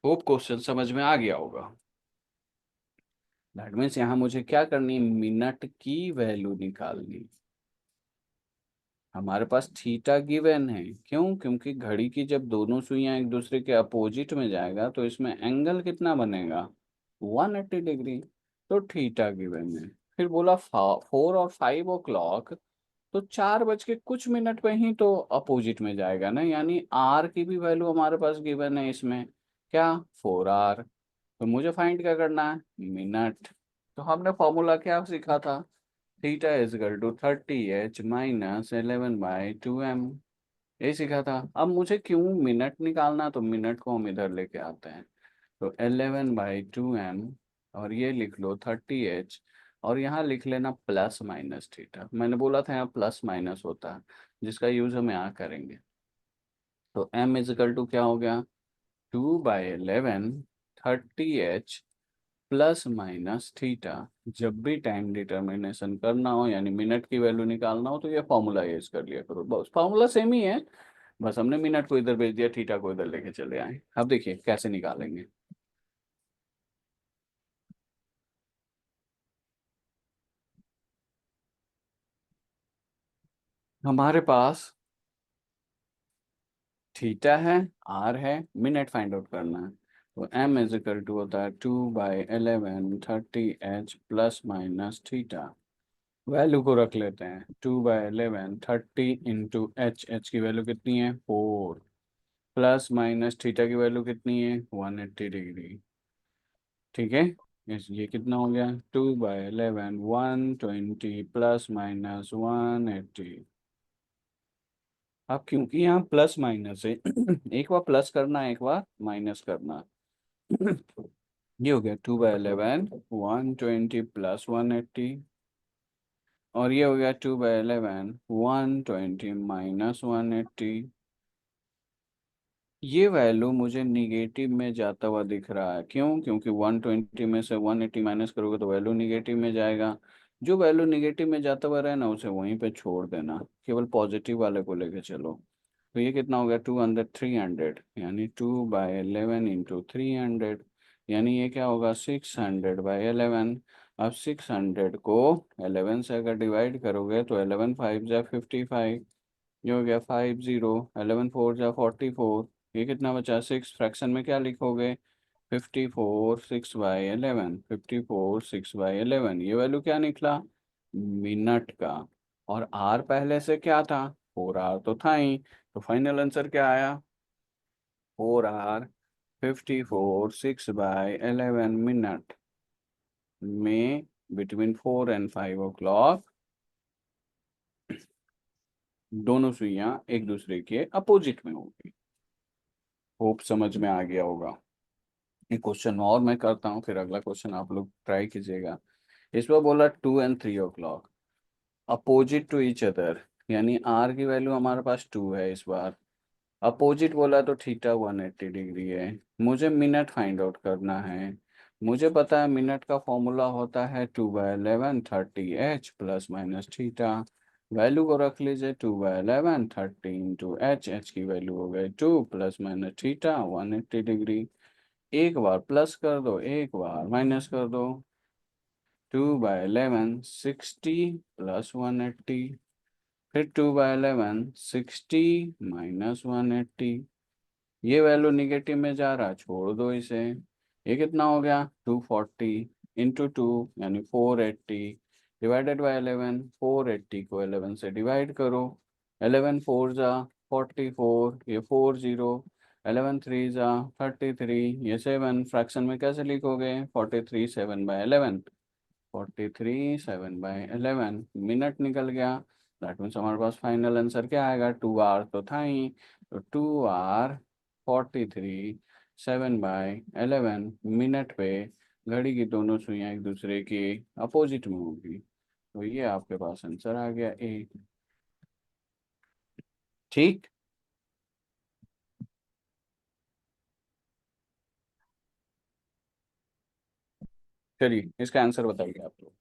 होप क्वेश्चन समझ में आ गया होगा। दैट मीन्स यहाँ मुझे क्या करनी है, मिनट की वैल्यू निकालनी। हमारे पास थीटा गिवन है, क्यों, क्योंकि घड़ी की जब दोनों सुइयां एक दूसरे के अपोजिट में जाएगा तो इसमें एंगल कितना बनेगा, 180 डिग्री। तो थीटा गिवन है। फिर बोला 4 और 5 o'clock, तो 4 बज के कुछ मिनट पे ही तो अपोजिट में जाएगा ना, यानी आर की भी वैल्यू हमारे पास गिवन है इसमें, क्या, 4 आर। तो मुझे फाइंड क्या करना है, मिनट। तो हमने फॉर्मूला क्या सीखा था, theta is equal to 30h - 11/2m, यही सीखा था। अब मुझे क्यों मिनट निकालना, तो मिनट को हम इधर लेके आते हैं। तो 11/2m, और ये लिख लो 30h, और यहाँ लिख लेना +- मैंने बोला था यहाँ प्लस माइनस होता है, जिसका यूज हम यहाँ करेंगे। तो m इजकल टू क्या हो गया, 2/11 30h प्लस माइनस थीटा। जब भी टाइम डिटर्मिनेशन करना हो यानी मिनट की वैल्यू निकालना हो तो ये फॉर्मूला यूज कर लिया करो, बस फॉर्मूला सेम ही है। बस हमने मिनट को इधर भेज दिया, थीटा को इधर लेके चले आए। अब देखिए कैसे निकालेंगे। हमारे पास थीटा है, आर है, मिनट फाइंड आउट करना है। तो m इज इक्वल टू होता है 2/11 30h plus minus theta. Value को रख लेते हैं, 2/11 30 इंटू एच की वैल्यू कितनी है 4, प्लस माइनस थीटा की वैल्यू कितनी है 180 डिग्री। ठीक है, ये कितना हो गया 2/11 120 प्लस माइनस 180। अब क्योंकि यहाँ प्लस माइनस है एक बार प्लस करना एक बार माइनस करना। ये हो गया 2/11 120 प्लस 180, और ये हो गया 2/11 120 माइनस 180। ये वैल्यू मुझे निगेटिव में जाता हुआ दिख रहा है, क्यों? क्योंकि 120 में से 180 माइनस करोगे तो वैल्यू निगेटिव में जाएगा। जो वैल्यू निगेटिव में जाता हुआ रहे ना उसे वहीं पे छोड़ देना, केवल पॉजिटिव वाले को लेके चलो। तो ये कितना हो गया 200 300, यानी 2/11 इंटू 300, यानी ये क्या होगा 600/11। अब 600 को 11 से अगर डिवाइड करोगे तो 11 5 जा 55, ये हो गया 50, 11 4 जा 44। ये कितना बचा 6, फ्रैक्शन में क्या लिखोगे 54 6/11, ये वैल्यू क्या निकला मिनट का। और आर पहले से क्या था 4 आर तो था ही, तो फाइनल आंसर क्या आया 4 आर 54 6/11 मिनट में बिटवीन 4 and 5 o'clock दोनों सुइयां एक दूसरे के अपोजिट में होगी। होप समझ में आ गया होगा। एक क्वेश्चन और मैं करता हूँ, फिर अगला क्वेश्चन आप लोग ट्राई कीजिएगा। इस बार बोला 2 and 3 o'clock opposite to each other, यानी आर की वैल्यू हमारे पास 2 है इस बार। अपोजिट बोला तो थीटा 180 डिग्री है। मुझे मिनट फाइंड आउट करना है। मुझे पता है मिनट का फॉर्मूला होता है 2/11 30h plus minus theta. Value को रख लीजिए 2/11 30 इंटू एच की वैल्यू हो गई 2 प्लस माइनस थीटा 180 डिग्री। एक बार प्लस कर दो एक बार माइनस कर दो, 2/11 60 प्लस 180, फिर 2/11 60 माइनस 180। ये वैल्यू निगेटिव में जा रहा, छोड़ दो इसे। ये कितना हो गया 240 इंटू 2 यानी 480 डिवाइडेड बाई 11, 480 को 11 से डिवाइड करो। 11 4 जा 44, ये 40, 11 3 जा 33, ये 7, फ्रैक्शन में कैसे लिखोगे 43 7/11, 43 7/11 मिनट निकल गया। दैट मीन्स हमारे पास फाइनल आंसर क्या आएगा 2 आर तो था ही, तो 2 आर 43 7/11 मिनट पे घड़ी की दोनों सुइयां एक दूसरे की अपोजिट में होगी। तो ये आपके पास आंसर आ गया ए। ठीक, चलिए इसका आंसर बताइए आप लोग।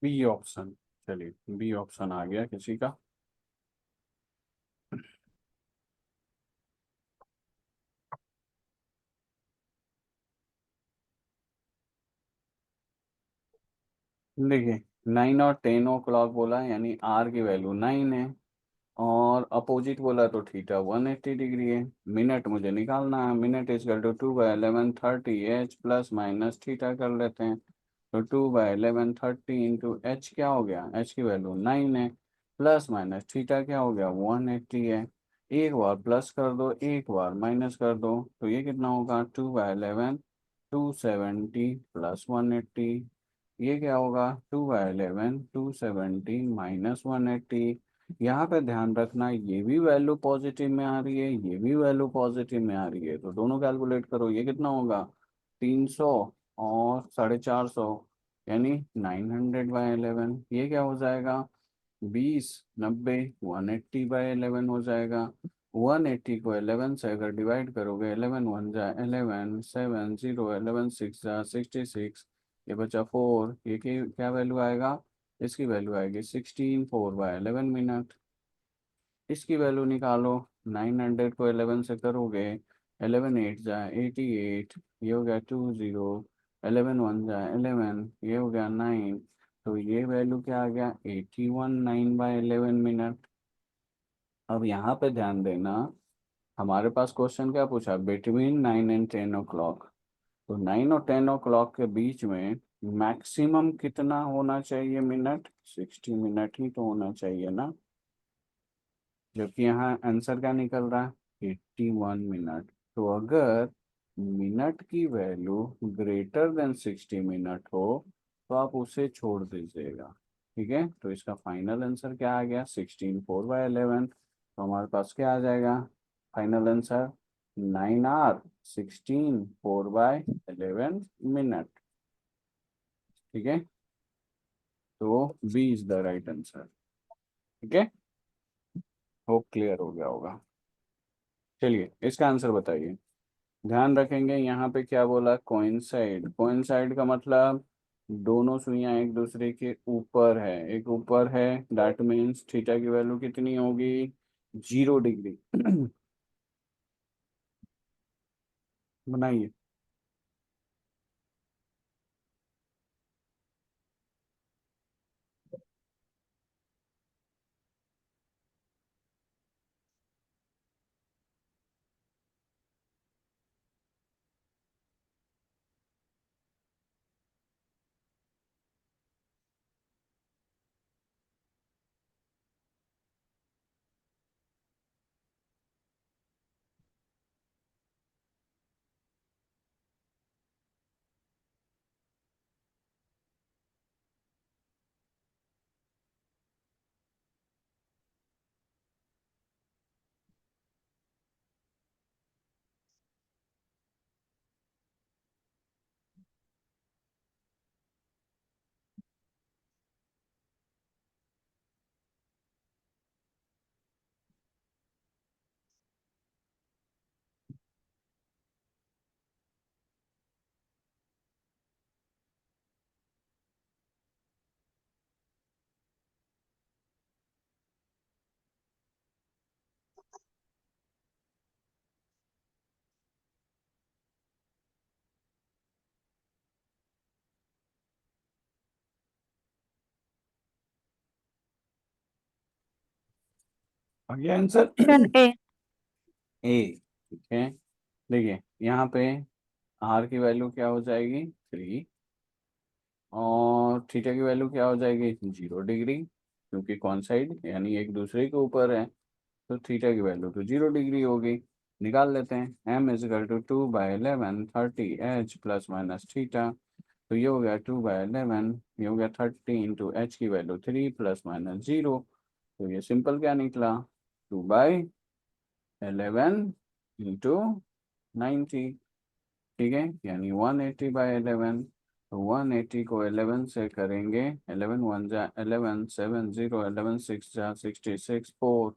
B option. चलिए बी ऑप्शन आ गया किसी का। देखिए 9 और 10 ओ क्लॉक बोला, यानी आर की वैल्यू 9 है, और अपोजिट बोला तो थीटा 180 डिग्री है। मिनट मुझे निकालना है, minute is equal to 2/1130 H plus minus theta कर लेते हैं। तो 2/1130 इंटू एच क्या हो गया, एच की वैल्यू 9 है, प्लस माइनस थीटा क्या हो गया 180 है। एक बार प्लस कर दो, एक बार माइनस कर दो, तो ये कितना होगा 2/11 270 प्लस 180। ये क्या होगा 2/11 270 माइनस 180। यहाँ पे ध्यान रखना ये भी वैल्यू पॉजिटिव में आ रही है, ये भी वैल्यू पॉजिटिव में आ रही है, तो दोनों कैलकुलेट करो, ये कितना होगा 300 और 450, यानी 900/11। ये क्या हो जाएगा 20 90 180/11 हो जाएगा। 180 को 11 से अगर डिवाइड करोगे, 11 1 जा 11 7 0 11 6 जा 66, ये बचा 4, ये क्या वैल्यू आएगा, इसकी वैल्यू आएगी 16 4/11 मिनट। इसकी वैल्यू निकालो, 900 को 11 से करोगे, 11 8 जा 88, ये हो गया 20, 11 1 जा 11, ये हो गया 9, तो ये वैल्यू क्या आ गया 81 9/11 मिनट। अब यहाँ पे ध्यान देना, हमारे पास क्वेश्चन क्या पूछा, बिटवीन 9 एंड 10 ओ क्लॉक। तो 9 और 10 ओ क्लॉक के बीच में मैक्सिमम कितना होना चाहिए मिनट, 60 मिनट ही तो होना चाहिए ना, जबकि यहाँ आंसर क्या निकल रहा है 81 मिनट। तो अगर मिनट की वैल्यू ग्रेटर देन 60 मिनट हो तो आप उसे छोड़ दीजिएगा। ठीक है, तो इसका फाइनल आंसर क्या आ गया 16 4/11। तो हमारे पास क्या आ जाएगा फाइनल आंसर 9 आवर 16 4/11 मिनट। ठीक है, तो B is the right answer. ठीक है, होप क्लियर हो गया होगा। चलिए इसका आंसर बताइए। ध्यान रखेंगे यहाँ पे क्या बोला, कोइंसाइड। कोइंसाइड का मतलब दोनों सुइयां एक दूसरे के ऊपर है, एक ऊपर है, दैट मीन्स थीटा की वैल्यू कितनी होगी 0 डिग्री। बनाइए। आगे आंसर ऑप्शन ए। ए। ठीक है, देखिए यहाँ पे आर की वैल्यू क्या हो जाएगी 3, और थीटा की वैल्यू क्या हो जाएगी 0 डिग्री, क्योंकि कौन साइड यानी एक दूसरे के ऊपर है, तो थीटा की वैल्यू तो 0 डिग्री होगी। निकाल लेते हैं, m is equal to 2/11 30 H plus minus theta. तो ये हो गया 2/11, ये हो गया 30 इंटू एच की वैल्यू 3 प्लस माइनस 0। तो ये सिंपल क्या निकला 2/11 इंटू 90। ठीक है, यानी 180/11। 180 को 11 से करेंगे, 11 1 जा 11, 7 0, 11 6 जा 66 4,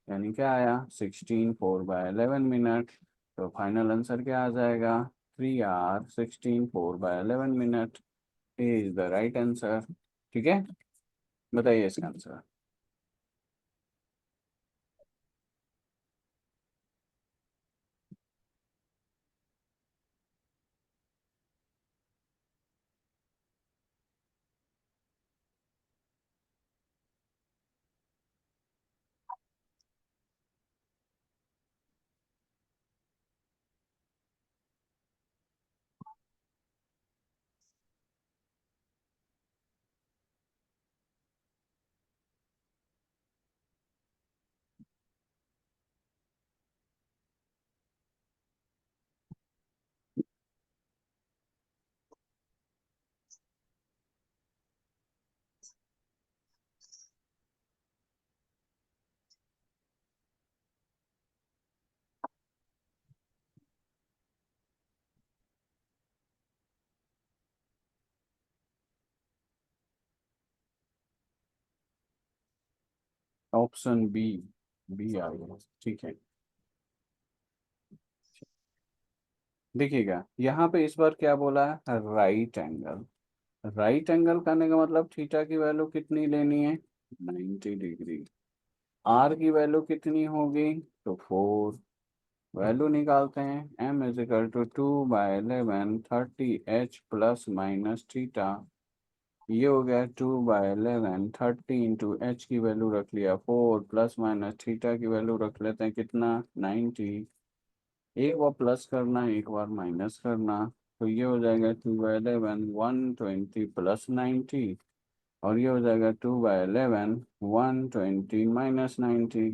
यानी क्या आया 16 4/11 मिनट। तो फाइनल आंसर क्या आ जाएगा, 3 hour 16 4/11 minute is the right answer. ठीक है, बताइए इसका आंसर। ऑप्शन बी, बी आ गया। ठीक है, देखिएगा यहाँ पे इस बार क्या बोला है, राइट एंगल। राइट एंगल करने का मतलब थीटा की वैल्यू कितनी लेनी है, 90 डिग्री। आर की वैल्यू कितनी होगी, तो 4। वैल्यू निकालते हैं, m is equal to 2/11 30h plus minus theta. ये हो गया 2/11 30 × h की वैल्यू रख लिया 4, प्लस माइनस थीटा की वैल्यू रख लेते हैं कितना, 90। एक बार प्लस करना, एक बार माइनस करना, तो ये हो जाएगा 2/11 120 प्लस 90, और ये हो जाएगा 2/11 120 माइनस 90।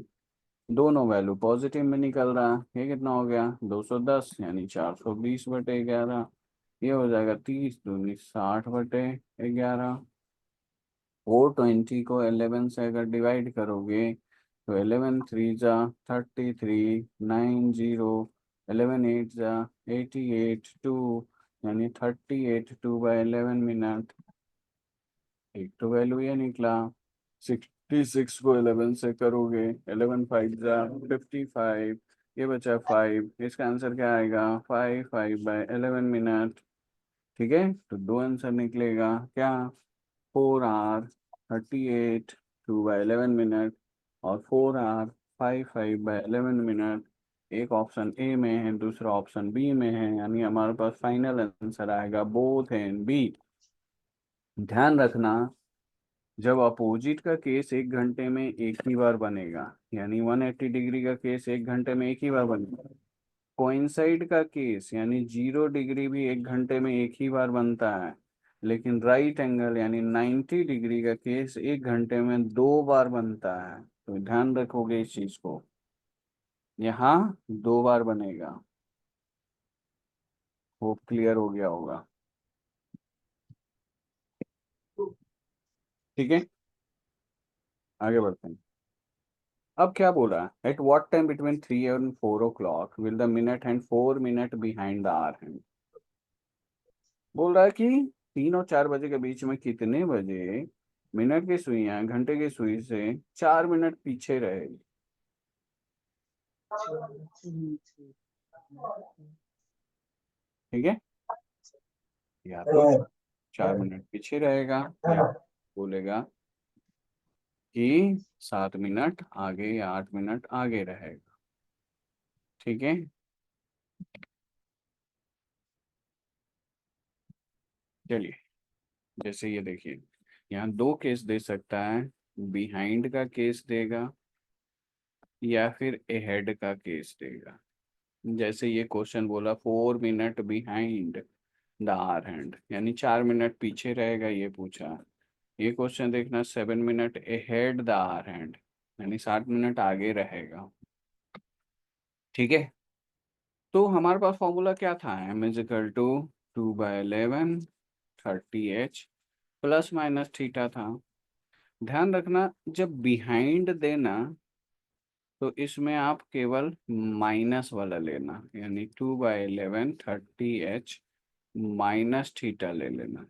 दोनों वैल्यू पॉजिटिव में निकल रहा है, ये कितना हो गया 210, यानी 420/11। ये हो जाएगा 30 दूनी 60/11। 420 को 11 से अगर डिवाइड करोगे तो 11 3 जा 33, 9 0, 11 8 जा 88 2, यानी 38 2/11 मिनट। एक तो वैल्यू ये निकला। 66 को 11 से करोगे, 11 5 जा 55, ये बचा 5, इसका आंसर क्या आएगा, 5/11 मिनट। ठीक है, तो दो आंसर निकलेगा क्या, 4 आवर 38 2/11 मिनट, और 4 आवर 5/11 मिनट। एक ऑप्शन ए में है, दूसरा ऑप्शन बी में है, यानी हमारे पास फाइनल आंसर आएगा बोथ एंड बी। ध्यान रखना, जब अपोजिट का केस 1 घंटे में एक ही बार बनेगा, यानी 180 डिग्री का केस 1 घंटे में एक ही बार बनेगा। कोइंसाइड का केस यानी 0 डिग्री भी 1 घंटे में एक ही बार बनता है, लेकिन राइट एंगल यानी 90 डिग्री का केस 1 घंटे में 2 बार बनता है। तो ध्यान रखोगे इस चीज को, यहाँ 2 बार बनेगा। होप क्लियर हो गया होगा। ठीक है, आगे बढ़ते हैं। अब क्या बोला, at what time between 3 and 4 o'clock will the minute hand 4 minute behind the hour hand. बोल रहा है कि 3 और 4 बजे के बीच में कितने बजे मिनट की सुइयां घंटे की सुई से 4 मिनट पीछे रहेगी। ठीक है, या तो 4 मिनट पीछे रहेगा, या बोलेगा कि 7 मिनट आगे या 8 मिनट आगे रहेगा। ठीक है, चलिए, जैसे ये देखिए, यहाँ दो केस दे सकता है, बिहाइंड का केस देगा या फिर अहेड का केस देगा। जैसे ये क्वेश्चन बोला 4 minute behind the hour hand, यानी 4 मिनट पीछे रहेगा, ये पूछा। ये क्वेश्चन देखना 7 minute ahead the hour hand, यानी 7 मिनट आगे रहेगा। ठीक है, तो हमारे पास फॉर्मूला क्या था, m is equal to 2/11 30h plus minus theta था। ध्यान रखना, जब बिहाइंड देना तो इसमें आप केवल माइनस वाला लेना, यानी 2/11 30h माइनस थीटा ले लेना,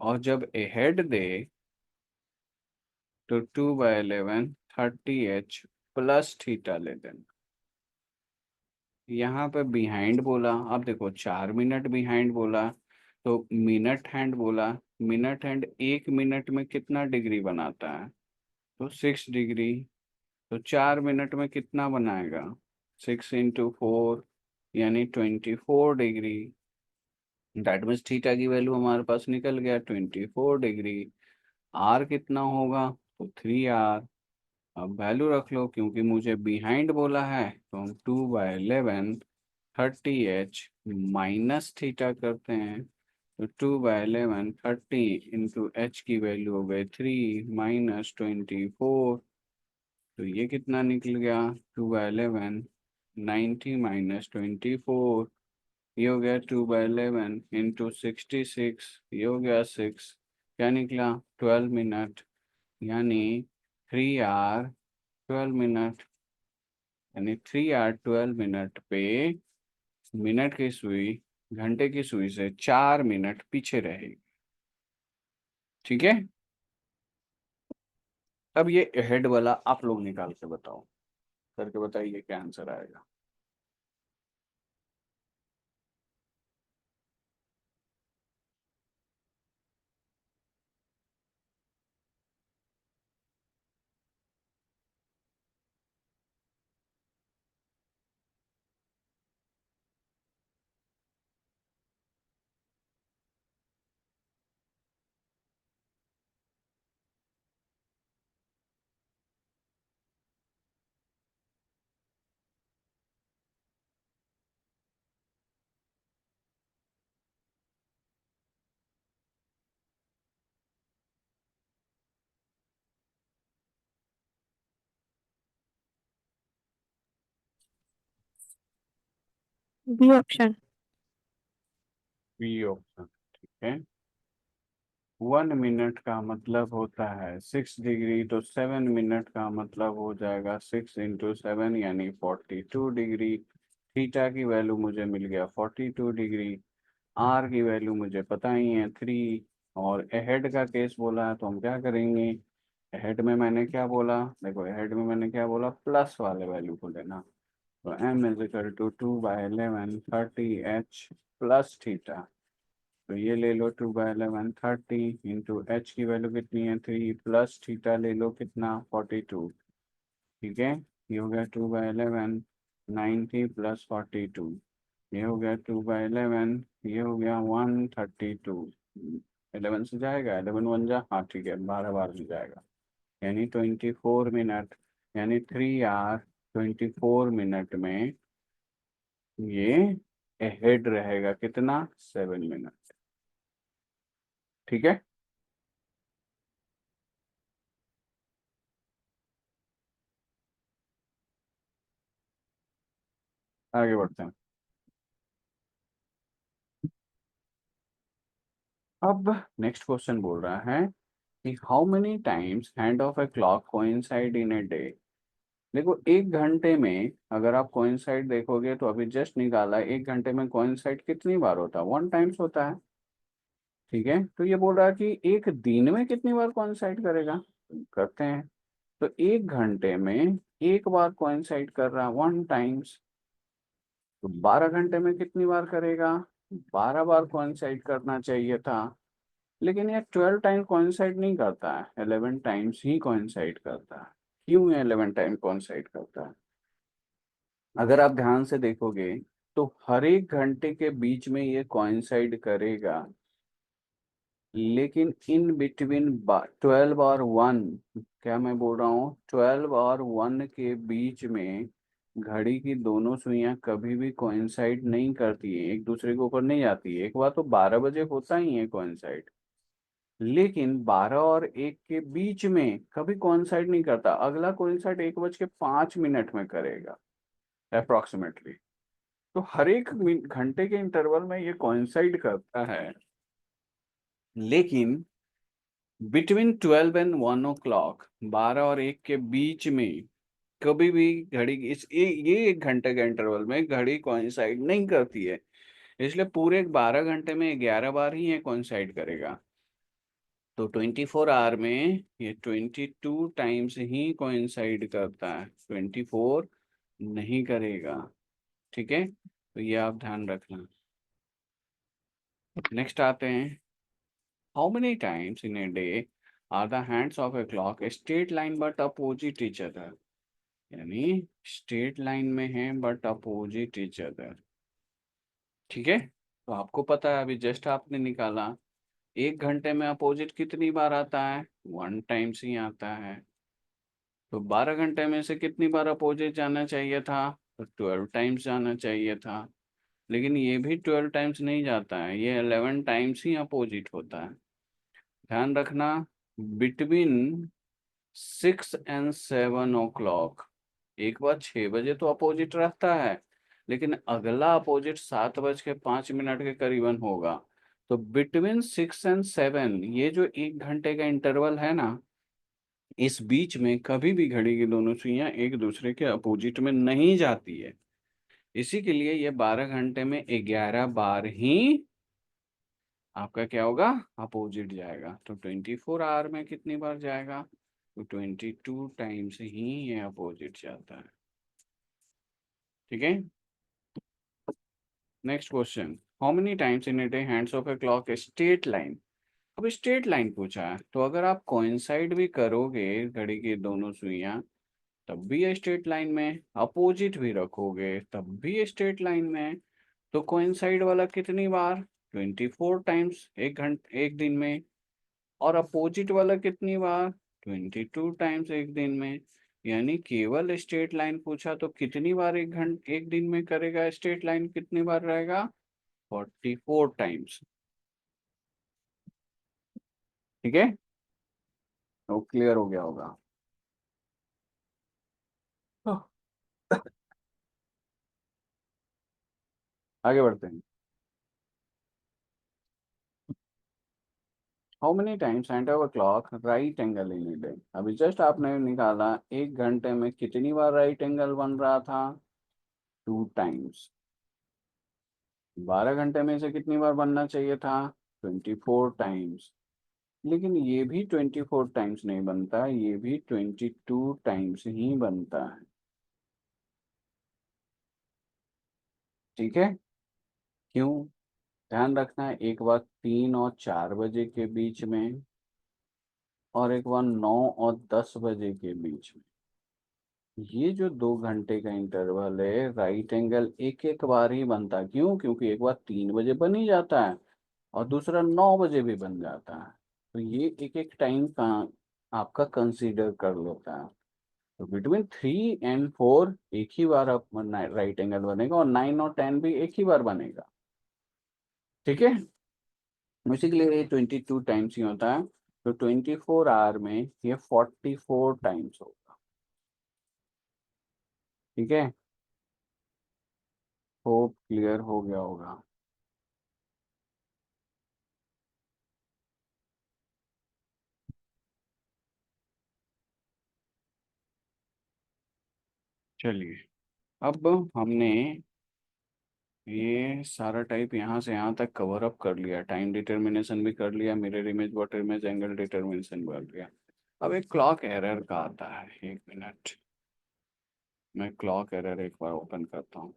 और जब अहेड दे तो 2/11 30h प्लस थीटा ले लेना। यहाँ पे बिहाइंड बोला, अब देखो 4 मिनट बिहाइंड बोला, तो मिनट हैंड बोला। मिनट हैंड 1 मिनट में कितना डिग्री बनाता है? तो 6 डिग्री। तो 4 मिनट में कितना बनाएगा? 6 × 4 यानी 24 डिग्री। दैट मीन्स थीटा की वैल्यू हमारे पास निकल गया 24 डिग्री। आर कितना होगा? तो 3 आर। अब वैल्यू रख लो, क्योंकि मुझे बिहाइंड बोला है, तो हम 2/11 30h माइनस थीटा करते हैं। तो 2/11 30 × h की वैल्यू हो गई 3 - 24। तो ये कितना निकल गया? 2/11 90 - 24। ये हो गया 2/11 × 66। ये हो गया 6। क्या निकला? 12 मिनट। यानी 3 आर 12 मिनट। यानी 3 आर 12 मिनट पे मिनट की सुई घंटे की सुई से 4 मिनट पीछे रहेगी। ठीक है। अब ये हेड वाला आप लोग निकाल के बताओ, करके बताइए क्या आंसर आएगा। B option. B option. ठीक है। 1 मिनट का मतलब होता है 6 डिग्री, तो 7 मिनट का मतलब हो जाएगा 6 × 7 यानी 42 डिग्री। थीटा की वैल्यू मुझे मिल गया 42 डिग्री। आर की वैल्यू मुझे पता ही है 3। और अहेड का केस बोला है, तो हम क्या करेंगे? अहेड में मैंने क्या बोला? देखो अहेड में मैंने क्या बोला? प्लस वाले वैल्यू को लेना। तो m = 2/11 30h प्लस थीटा। तो ये ले लो 2/11 30 × h की वैल्यू कितनी है? 3 प्लस थीटा ले लो कितना? 42। ठीक है। ये हो गया 2/11 90 + 42। ये हो गया 2/11। ये हो गया 132। 11 से जाएगा, 11 बन जा, हाँ ठीक है, 12 बार में जाएगा। यानी 24 मिनट। यानी 3 आर 24 मिनट में ये अहेड रहेगा कितना? 7 मिनट। ठीक है। आगे बढ़ते हैं। अब नेक्स्ट क्वेश्चन बोल रहा है कि how many times hand of a clock coincide in a day. देखो 1 घंटे में अगर आप कोइंसाइड देखोगे, तो अभी जस्ट निकाला, 1 घंटे में कोइंसाइड कितनी बार होता है? 1 टाइम्स होता है। ठीक है। तो ये बोल रहा है कि एक दिन में कितनी बार कोइंसाइड करेगा। करते हैं। तो 1 घंटे में एक बार कोइंसाइड कर रहा है 1 टाइम्स। तो 12 घंटे में कितनी बार करेगा? 12 बार कोइंसाइड करना चाहिए था। लेकिन ये 12 टाइम कोइंसाइड नहीं करता है, 11 टाइम्स ही कोइंसाइड करता है। क्यों ये 11 टाइम कोइंसाइड करता है? अगर आप ध्यान से देखोगे, तो हर एक घंटे के बीच में ये कोइंसाइड करेगा। लेकिन इन बिटवीन 12 और 1, क्या मैं बोल रहा हूँ, 12 और 1 के बीच में घड़ी की दोनों सुइयां कभी भी कोइंसाइड नहीं करती है, एक दूसरे के ऊपर नहीं जाती है। एक बार तो 12 बजे होता ही है कोइंसाइड, लेकिन 12 और 1 के बीच में कभी कोइंसाइड नहीं करता। अगला कोइंसाइड 1:05 में करेगा अप्रोक्सीमेटली। तो हर एक घंटे के इंटरवल में ये कोइंसाइड करता है। लेकिन बिटवीन 12 एंड 1 o'clock, 12 और 1 के बीच में कभी भी घड़ी की ये 1 घंटे के इंटरवल में घड़ी कोइंसाइड नहीं करती है। इसलिए पूरे 12 घंटे में 11 बार ही ये कोइंसाइड करेगा। तो 24 आवर में ये 22 टाइम्स ही कोइंसाइड करता है, 24 नहीं करेगा। ठीक है, तो ये आप ध्यान रखना। नेक्स्ट आते हैं, how many times in a day are the hands of a clock straight line but opposite each other. यानी स्ट्रेट लाइन में है बट अपोजिट ईच अदर। ठीक है, तो आपको पता है, अभी जस्ट आपने निकाला, 1 घंटे में अपोजिट कितनी बार आता है, 1 टाइम्स ही आता है। तो 12 घंटे में से कितनी बार अपोजिट जाना चाहिए था, तो 12 टाइम्स जाना चाहिए था। लेकिन ये भी 12 टाइम्स नहीं जाता है, ये 11 टाइम्स ही अपोजिट होता है। ध्यान रखना, बिटवीन 6 and 7 o'clock, एक बार 6 बजे तो अपोजिट रहता है, लेकिन अगला अपोजिट 7:05 के करीबन होगा। तो बिटवीन 6 and 7, ये जो 1 घंटे का इंटरवल है ना, इस बीच में कभी भी घड़ी की दोनों सुइयां एक दूसरे के अपोजिट में नहीं जाती है। इसी के लिए ये 12 घंटे में 11 बार ही आपका क्या होगा, अपोजिट जाएगा। तो 24 आवर में कितनी बार जाएगा, तो 22 टाइम्स ही ये अपोजिट जाता है। ठीक है, next question, how many times in a day hands of a clock straight line. अब स्ट्रेट लाइन पूछा है, तो अगर आप कोइंसाइड भी करोगे घड़ी की दोनों सुइयां, तब भी स्ट्रेट लाइन में, अपोजिट भी रखोगे तब भी स्ट्रेट लाइन में। तो कोइंसाइड वाला कितनी बार, 24 टाइम्स एक दिन में। और अपोजिट वाला कितनी बार, 22 टाइम्स एक दिन में। यानी केवल स्ट्रेट लाइन पूछा तो कितनी बार एक दिन में करेगा, स्ट्रेट लाइन कितनी बार रहेगा, 44 टाइम्स। ठीक है, तो क्लियर हो गया होगा। आगे बढ़ते हैं, how many times centre of clock right angle in a day. अभी जस्ट आपने निकाला, 1 घंटे में कितनी बार राइट एंगल बन रहा था, 2 टाइम्स। 12 घंटे में से कितनी बार बनना चाहिए था, 24 टाइम्स। लेकिन ये भी 24 टाइम्स नहीं बनता, ये भी 22 टाइम्स ही बनता है। ठीक है, क्यों, ध्यान रखना है, एक बार 3 और 4 बजे के बीच में, और एक बार 9 और 10 बजे के बीच में। ये जो 2 घंटे का इंटरवल है, राइट एंगल एक एक बार ही बनता है। क्यों, क्योंकि एक बार 3 बजे बन ही जाता है, और दूसरा 9 बजे भी बन जाता है। तो ये एक एक टाइम का आपका कंसीडर कर लेता है। तो बिटवीन 3 and 4 एक ही बार आप राइट एंगल बनेगा, और 9 और 10 भी एक ही बार बनेगा। ठीक है, इसी के लिए ये 22 टाइम्स ही होता है। तो 24 आवर में ये 44 टाइम्स होगा। ठीक है, होप क्लियर हो गया होगा। चलिए, अब हमने ये सारा टाइप यहाँ से यहाँ तक कवर अप कर लिया, टाइम डिटर्मिनेशन भी कर लिया, mirror image water image angle determination भी कर लिया। अब एक क्लॉक एरर का आता है, 1 मिनट, मैं क्लॉक एरर एक बार ओपन करता हूँ।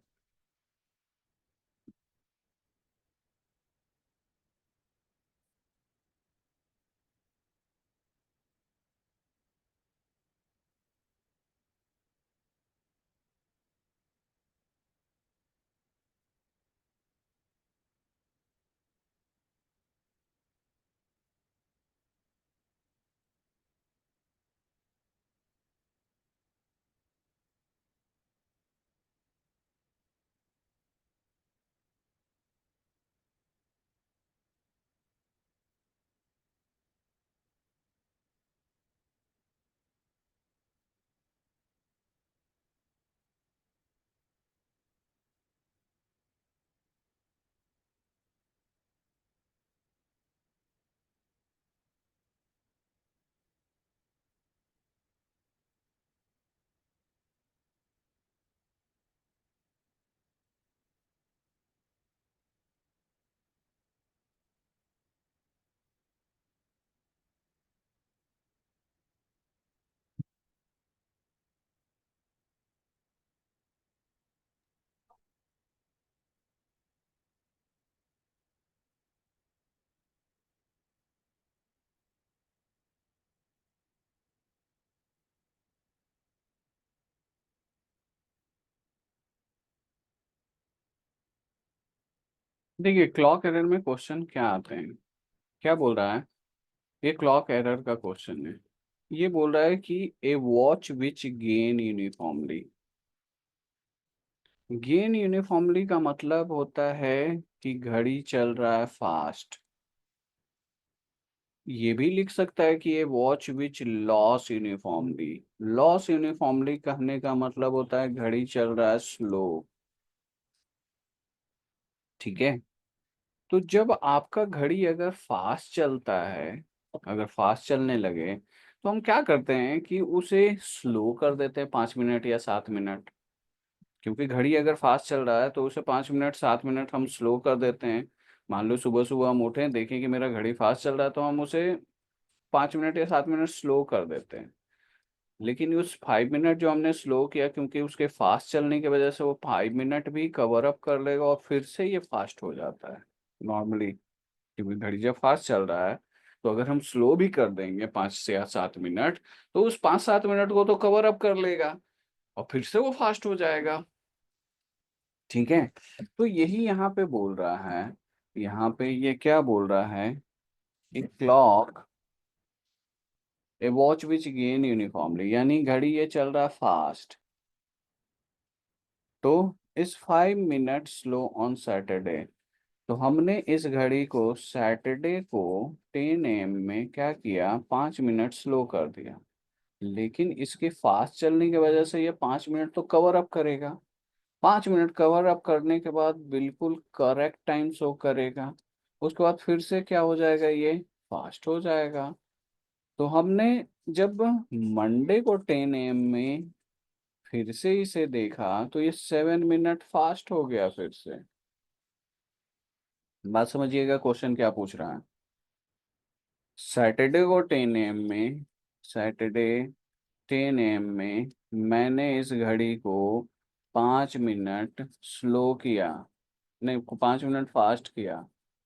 देखिए क्लॉक एरर में क्वेश्चन क्या आते हैं, क्या बोल रहा है, ये क्लॉक एरर का क्वेश्चन है। ये बोल रहा है कि a watch which gain uniformly. Gain uniformly का मतलब होता है कि घड़ी चल रहा है फास्ट। ये भी लिख सकता है कि ये watch which loss uniformly. Loss uniformly कहने का मतलब होता है घड़ी चल रहा है स्लो। ठीक है। तो जब आपका घड़ी अगर फास्ट चलता है, अगर फास्ट चलने लगे, तो हम क्या करते हैं कि उसे स्लो कर देते हैं 5 मिनट या 7 मिनट। क्योंकि घड़ी अगर फास्ट चल रहा है तो उसे 5 मिनट 7 मिनट हम स्लो कर देते हैं। मान लो सुबह सुबह हम उठें देखें कि मेरा घड़ी फास्ट चल रहा है, तो हम उसे 5 मिनट या 7 मिनट स्लो कर देते हैं। लेकिन उस 5 मिनट जो हमने स्लो किया, क्योंकि उसके फास्ट चलने की वजह से वो 5 मिनट भी कवर अप कर लेगा और फिर से ये फास्ट हो जाता है नॉर्मली। क्योंकि घड़ी जब फास्ट चल रहा है, तो अगर हम स्लो भी कर देंगे 5 से या 7 मिनट, तो उस 5-7 मिनट को तो कवर अप कर लेगा और फिर से वो फास्ट हो जाएगा। ठीक है। तो यही यहाँ पे बोल रहा है, यहाँ पे ये क्या बोल रहा है, कि clock A watch which gain uniformly, यानी घड़ी ये चल रहा फास्ट, तो इस 5 मिनट स्लो ऑन सैटरडे। तो हमने इस घड़ी को सैटरडे को 10 AM में क्या किया, 5 मिनट स्लो कर दिया। लेकिन इसके फास्ट चलने की वजह से ये 5 मिनट तो कवर अप करेगा। 5 मिनट कवर अप करने के बाद बिल्कुल करेक्ट टाइम शो करेगा। उसके बाद फिर से क्या हो जाएगा, ये फास्ट हो जाएगा। तो हमने जब मंडे को 10 AM में फिर से इसे देखा, तो ये 7 मिनट फास्ट हो गया फिर से। बात समझिएगा क्वेश्चन क्या पूछ रहा है। सैटरडे को 10 AM में, सैटरडे 10 AM में मैंने इस घड़ी को 5 मिनट स्लो किया, नहीं 5 मिनट फास्ट किया।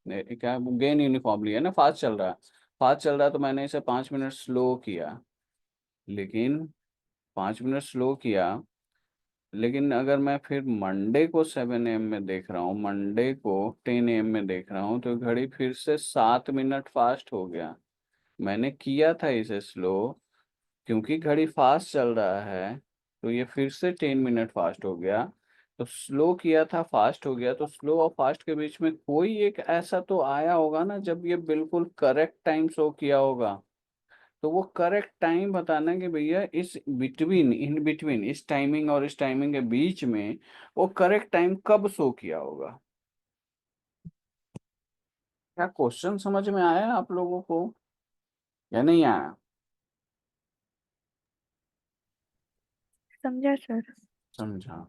क्या गेन यूनिफॉर्मली है ना, फास्ट चल रहा है, फास्ट चल रहा है तो मैंने इसे 5 मिनट स्लो किया। लेकिन 5 मिनट स्लो किया, लेकिन अगर मैं फिर मंडे को 7 AM में देख रहा हूँ, मंडे को 10 AM में देख रहा हूँ, तो घड़ी फिर से 7 मिनट फास्ट हो गया। मैंने किया था इसे स्लो, क्योंकि घड़ी फास्ट चल रहा है, तो ये फिर से 10 मिनट फास्ट हो गया। तो स्लो किया था फास्ट हो गया, तो स्लो और फास्ट के बीच में कोई एक ऐसा तो आया होगा ना जब ये बिल्कुल करेक्ट टाइम शो किया होगा। तो वो करेक्ट टाइम बताना कि भैया इस बिटवीन, इन बिटवीन, इस टाइमिंग और इस टाइमिंग के बीच में वो करेक्ट टाइम कब शो किया होगा। क्या क्वेश्चन समझ में आया आप लोगों को या नहीं आया? समझा सर। समझा।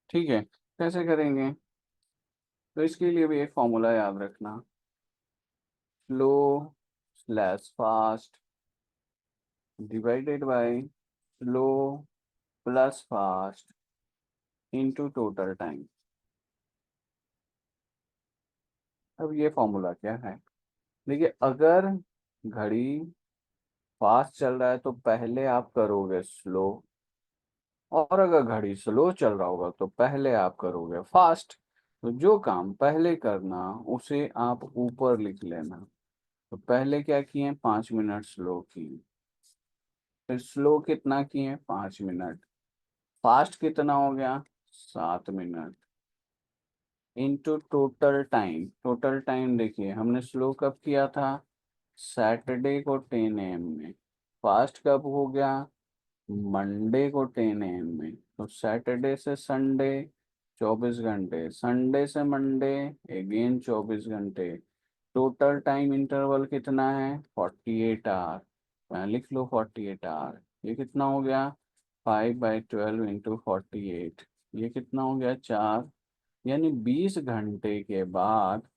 ठीक है, कैसे करेंगे? तो इसके लिए भी एक फॉर्मूला याद रखना, slow slash fast divided by slow plus fast into total time. अब ये फॉर्मूला क्या है, देखिए अगर घड़ी फास्ट चल रहा है तो पहले आप करोगे स्लो, और अगर घड़ी स्लो चल रहा होगा तो पहले आप करोगे फास्ट। तो जो काम पहले करना उसे आप ऊपर लिख लेना। तो पहले क्या किए, 5 मिनट स्लो किए, फिर स्लो कितना किए, 5 मिनट, फास्ट कितना हो गया, 7 minute, into total time. Total time देखिए हमने स्लो कब किया था, सैटरडे को 10 AM में। फास्ट कब हो गया, मंडे को 10 AM में। तो सैटरडे से संडे 24 घंटे, संडे से मंडे अगेन 24 घंटे। टोटल टाइम इंटरवल कितना है, 48 आवर। लिख लो 48 आवर। ये कितना हो गया, 5/12 इंटू 48। ये कितना हो गया, 4। यानी 20 घंटे के बाद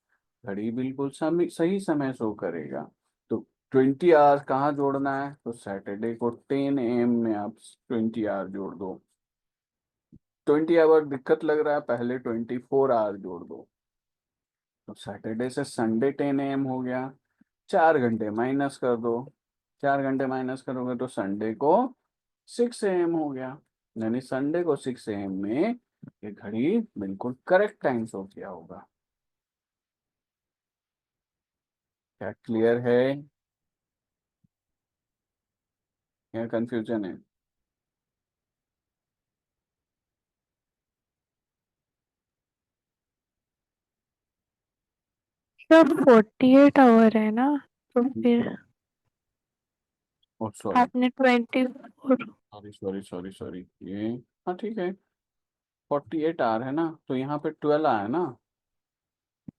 घड़ी बिल्कुल सही समय शो करेगा। तो 20 आवर्स कहाँ जोड़ना है, तो सैटरडे को 10 AM में आप 20 आवर जोड़ दो। 20 आवर दिक्कत लग रहा है, पहले 24 आवर जोड़ दो। तो सैटरडे से संडे 10 AM हो गया, 4 घंटे माइनस कर दो। 4 घंटे माइनस करोगे तो संडे को 6 AM हो गया। यानी संडे को 6 AM में ये घड़ी बिल्कुल करेक्ट टाइम शो किया होगा। क्या क्लियर है या कंफ्यूजन है? सर 48 आवर है ना, तो फिर ओ सॉरी, आपने 24। सॉरी सॉरी सॉरी सॉरी, ये हाँ ठीक है, 48 आवर है ना, तो यहाँ पे 12 आया ना।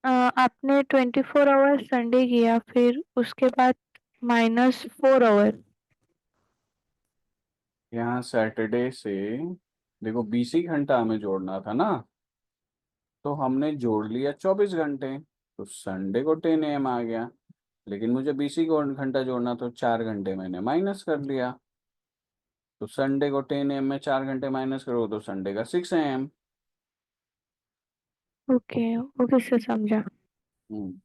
आपने 24 आवर संडे किया, फिर उसके बाद -4 आवर। यहाँ सैटरडे से देखो 20 ही घंटा हमें जोड़ना था ना, तो हमने जोड़ लिया 24 घंटे, तो संडे को 10 AM आ गया। लेकिन मुझे 20 ही घंटा जोड़ना, तो 4 घंटे मैंने माइनस कर लिया। तो संडे को 10 AM में 4 घंटे माइनस करो तो संडे का 6 AM। ओके, ओके सर, समझा। हम्म।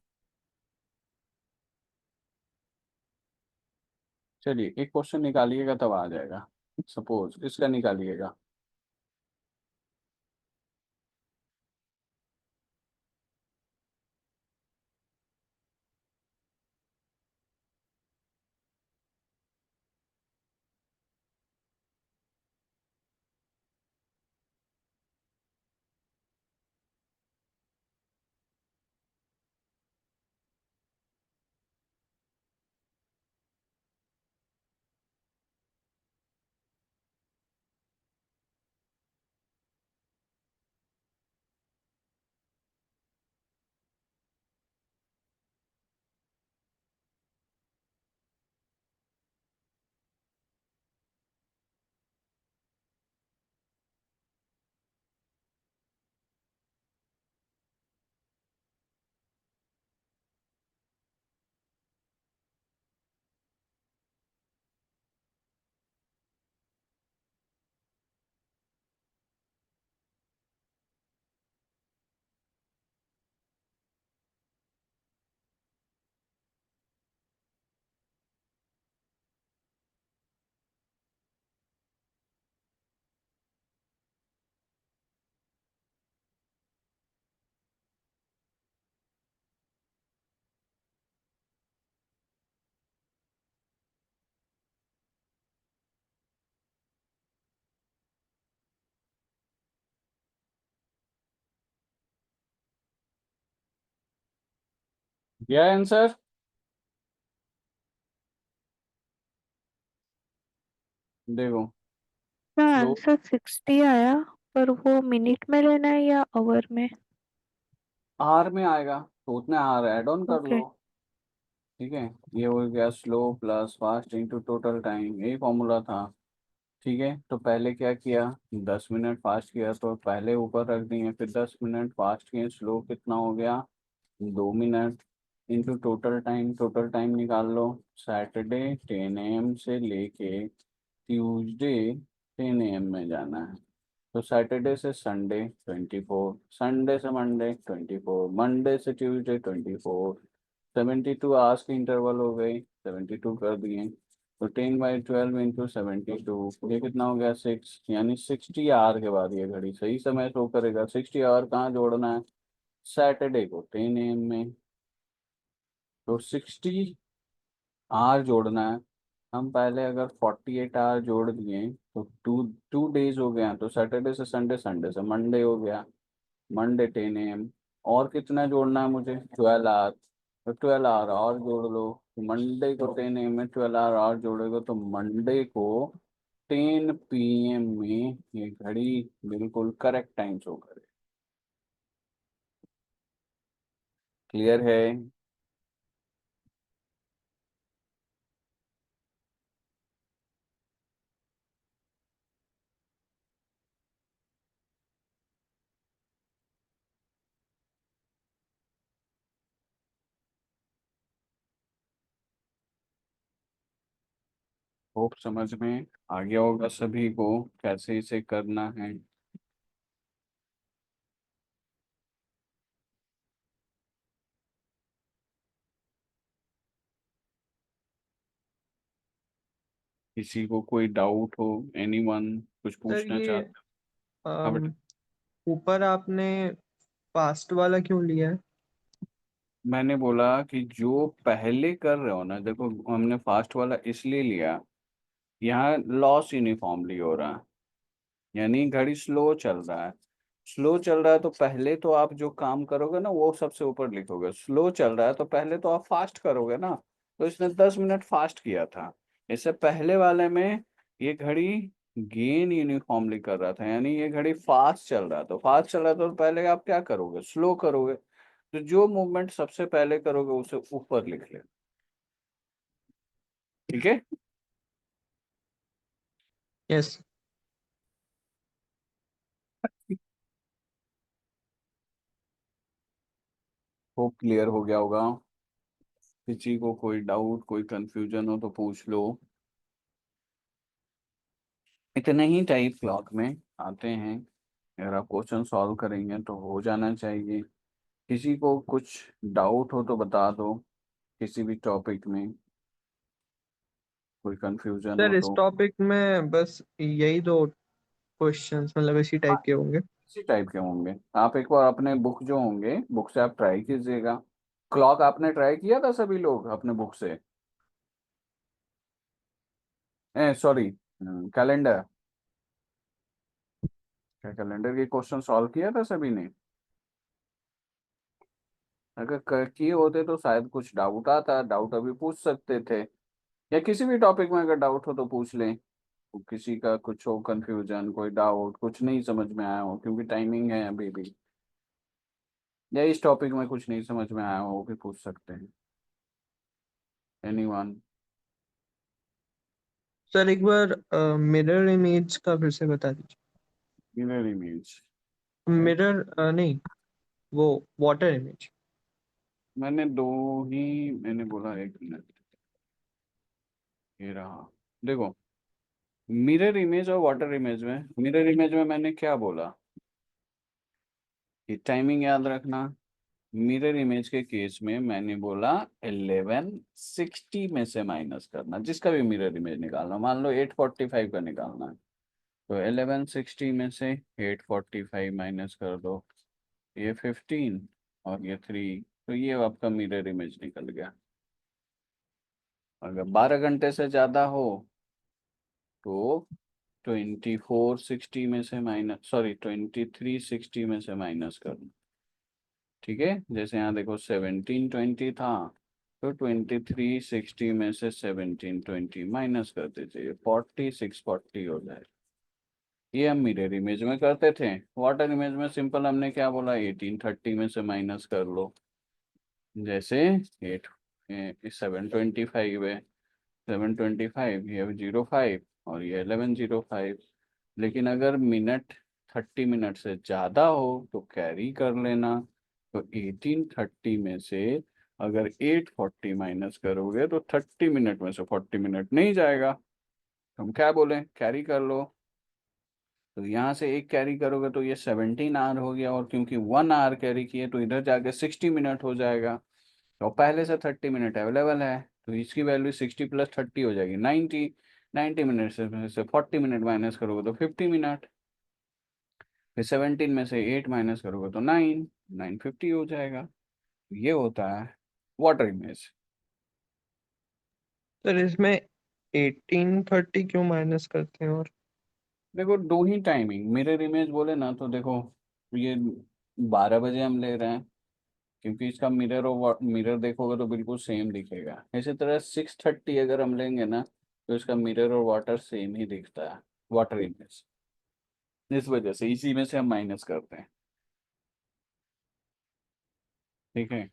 चलिए एक क्वेश्चन निकालिएगा तब आ जाएगा। सपोज इसका निकालिएगा। क्या आंसर? देखो, का स्लो। आंसर 60 आया, पर वो मिनट में लेना है या आवर में? आर में आएगा, तो उतने आर ऐड ऑन कर ओके। लो। ठीक है, ये हो गया slow plus fast into total time, यही फॉर्मूला था। ठीक है, तो पहले क्या किया, 10 मिनट फास्ट किया तो पहले ऊपर रख दिए, फिर 10 मिनट फास्ट किए, स्लो कितना हो गया, 2 minute, into total time, total time निकाल लो। सैटरडे 10 AM से लेके ट्यूसडे 10 AM में जाना है, तो सैटरडे से संडे 24, संडे से मंडे 24, मंडे से ट्यूसडे 24, 72 आवर्स की इंटरवल हो गई, 72 कर दिए। तो 10/12 इंटू 72, ये कितना हो गया 6, यानी 60 आवर के बाद ये घड़ी सही समय शो करेगा। 60 आवर कहाँ जोड़ना है, सैटरडे को 10 AM में, तो 60 आवर जोड़ना है। हम पहले अगर 48 आवर जोड़ दिए तो टू टू डेज हो गया, तो सैटरडे से संडे, संडे से मंडे हो गया, मंडे 10 AM। और कितना जोड़ना है मुझे, 12 आवर, तो 12 आवर और जोड़ लो। मंडे को 10 AM में 12 आवर और जोड़ेगा तो मंडे को 10 PM में ये घड़ी बिल्कुल करेक्ट टाइम शो करे। क्लियर है? होप समझ में आ गया होगा सभी को कैसे इसे करना है। किसी को कोई डाउट हो, एनीवन कुछ सर पूछना ये चाहते? हाँ बेटा। अम, ऊपर आपने पास्ट वाला क्यों लिया है? मैंने बोला कि जो पहले कर रहे हो ना, देखो हमने फास्ट वाला इसलिए लिया, यहाँ लॉस यूनिफॉर्मली हो रहा है, यानी घड़ी स्लो चल रहा है। स्लो चल रहा है तो पहले तो आप जो काम करोगे ना वो सबसे ऊपर लिखोगे। स्लो चल रहा है तो पहले तो आप फास्ट करोगे ना। तो इसने 10 मिनट फास्ट किया था। इससे पहले वाले में ये घड़ी गेन यूनिफॉर्मली कर रहा था, यानी ये घड़ी फास्ट चल रहा है। तो फास्ट चल रहा है तो पहले आप क्या करोगे, स्लो करोगे। तो जो मूवमेंट सबसे पहले करोगे उसे ऊपर लिख ले। ठीक है। यस। होप क्लियर हो गया होगा। किसी को कोई डाउट कोई कंफ्यूजन हो तो पूछ लो। इतने ही टाइप क्लॉक में आते हैं। अगर आप क्वेश्चन सॉल्व करेंगे तो हो जाना चाहिए। किसी को कुछ डाउट हो तो बता दो, किसी भी टॉपिक में कोई कंफ्यूजन हो सर इस तो। टॉपिक में बस यही दो क्वेश्चंस मतलब इसी हाँ, टाइप के होंगे। इसी टाइप के होंगे। आप एक बार अपने बुक जो होंगे बुक से आप ट्राई कीजिएगा। क्लॉक आपने ट्राई किया था सभी लोग अपने बुक से? ए सॉरी, कैलेंडर। क्या कैलेंडर के क्वेश्चन सॉल्व किया था सभी ने? अगर किए होते तो शायद कुछ डाउट आता, डाउट अभी पूछ सकते थे। या किसी भी टॉपिक में अगर डाउट हो तो पूछ लें। तो किसी का कुछ हो कंफ्यूजन कोई डाउट कुछ नहीं समझ में आया हो, क्योंकि टाइमिंग है अभी भी, या इस टॉपिक में कुछ नहीं समझ में आया हो वो भी पूछ सकते हैं। एनीवन? सर एक बार मिरर इमेज का फिर से बता दीजिए। Mirror image? मिरर नहीं, वो वाटर इमेज। मैंने दो ही मैंने बोला, एक मिनट। ये रहा। देखो, मिरर इमेज और वाटर इमेज में, मिरर इमेज में मैंने क्या बोला कि टाइमिंग याद रखना। मिरर इमेज के केस में मैंने बोला 1160 में से माइनस करना, जिसका भी मिरर इमेज निकालना। मान लो 845 का निकालना है तो 1160 में से 845 माइनस कर दो। ये 15 और ये 3, तो ये आपका मिरर इमेज निकल गया। अगर 12 घंटे से ज़्यादा हो तो 2460 में से माइनस, सॉरी 2360 में से माइनस करना। ठीक है, जैसे यहाँ देखो 1720 था, तो 2360 में से 1720 माइनस कर दीजिए, 4640 हो जाए। ये हम मिरर इमेज में करते थे। वाटर इमेज में सिंपल हमने क्या बोला, 1830 में से माइनस कर लो। जैसे 8 725 है, 725 ये 05 और ये 1105। लेकिन अगर मिनट 30 मिनट से ज़्यादा हो तो कैरी कर लेना। तो 1830 में से अगर 840 माइनस करोगे तो 30 मिनट में से 40 मिनट नहीं जाएगा। तो हम क्या बोले, कैरी कर लो। तो यहाँ से एक कैरी करोगे तो ये 17 आवर हो गया, और क्योंकि 1 आवर कैरी किए तो इधर जाके 60 मिनट हो जाएगा। और पहले से 30 मिनट अवेलेबल है, तो इसकी वैल्यू 60 + 30 हो जाएगी 90। 90 मिनट से 40 मिनट माइनस करोगे तो 50 मिनट। फिर 17 में से 8 माइनस करोगे तो 950 हो जाएगा। ये होता है वाटर इमेज। सर इसमें 1830 क्यों माइनस करते हैं? और देखो दो ही टाइमिंग मिरर इमेज बोले ना, तो देखो ये 12 बजे हम ले रहे हैं, क्योंकि इसका मिरर और मिरर देखोगे तो बिल्कुल सेम दिखेगा। इसी तरह 6:30 अगर हम लेंगे ना, तो इसका मिरर और वाटर सेम ही दिखता है, वाटर इमेज। इस वजह से इसी में से हम माइनस करते हैं। ठीक है।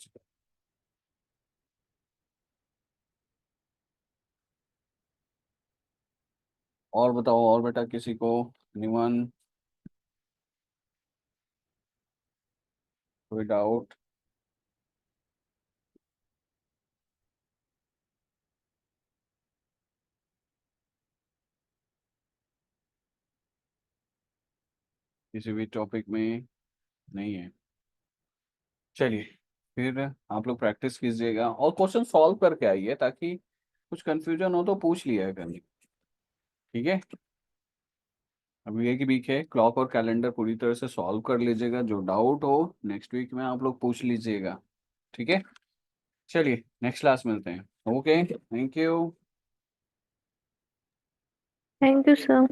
और बताओ, और बेटा किसी को निवन कोई डाउट? किसी भी टॉपिक में नहीं है? चलिए, फिर आप लोग प्रैक्टिस कीजिएगा और क्वेश्चन सॉल्व करके आइए, ताकि कुछ कंफ्यूजन हो तो पूछ लिया करें। ठीक है। अभी एक वीक है, क्लॉक और कैलेंडर पूरी तरह से सॉल्व कर लीजिएगा। जो डाउट हो नेक्स्ट वीक में आप लोग पूछ लीजिएगा। ठीक है। चलिए नेक्स्ट क्लास मिलते हैं। Okay, thank you. Thank you sir.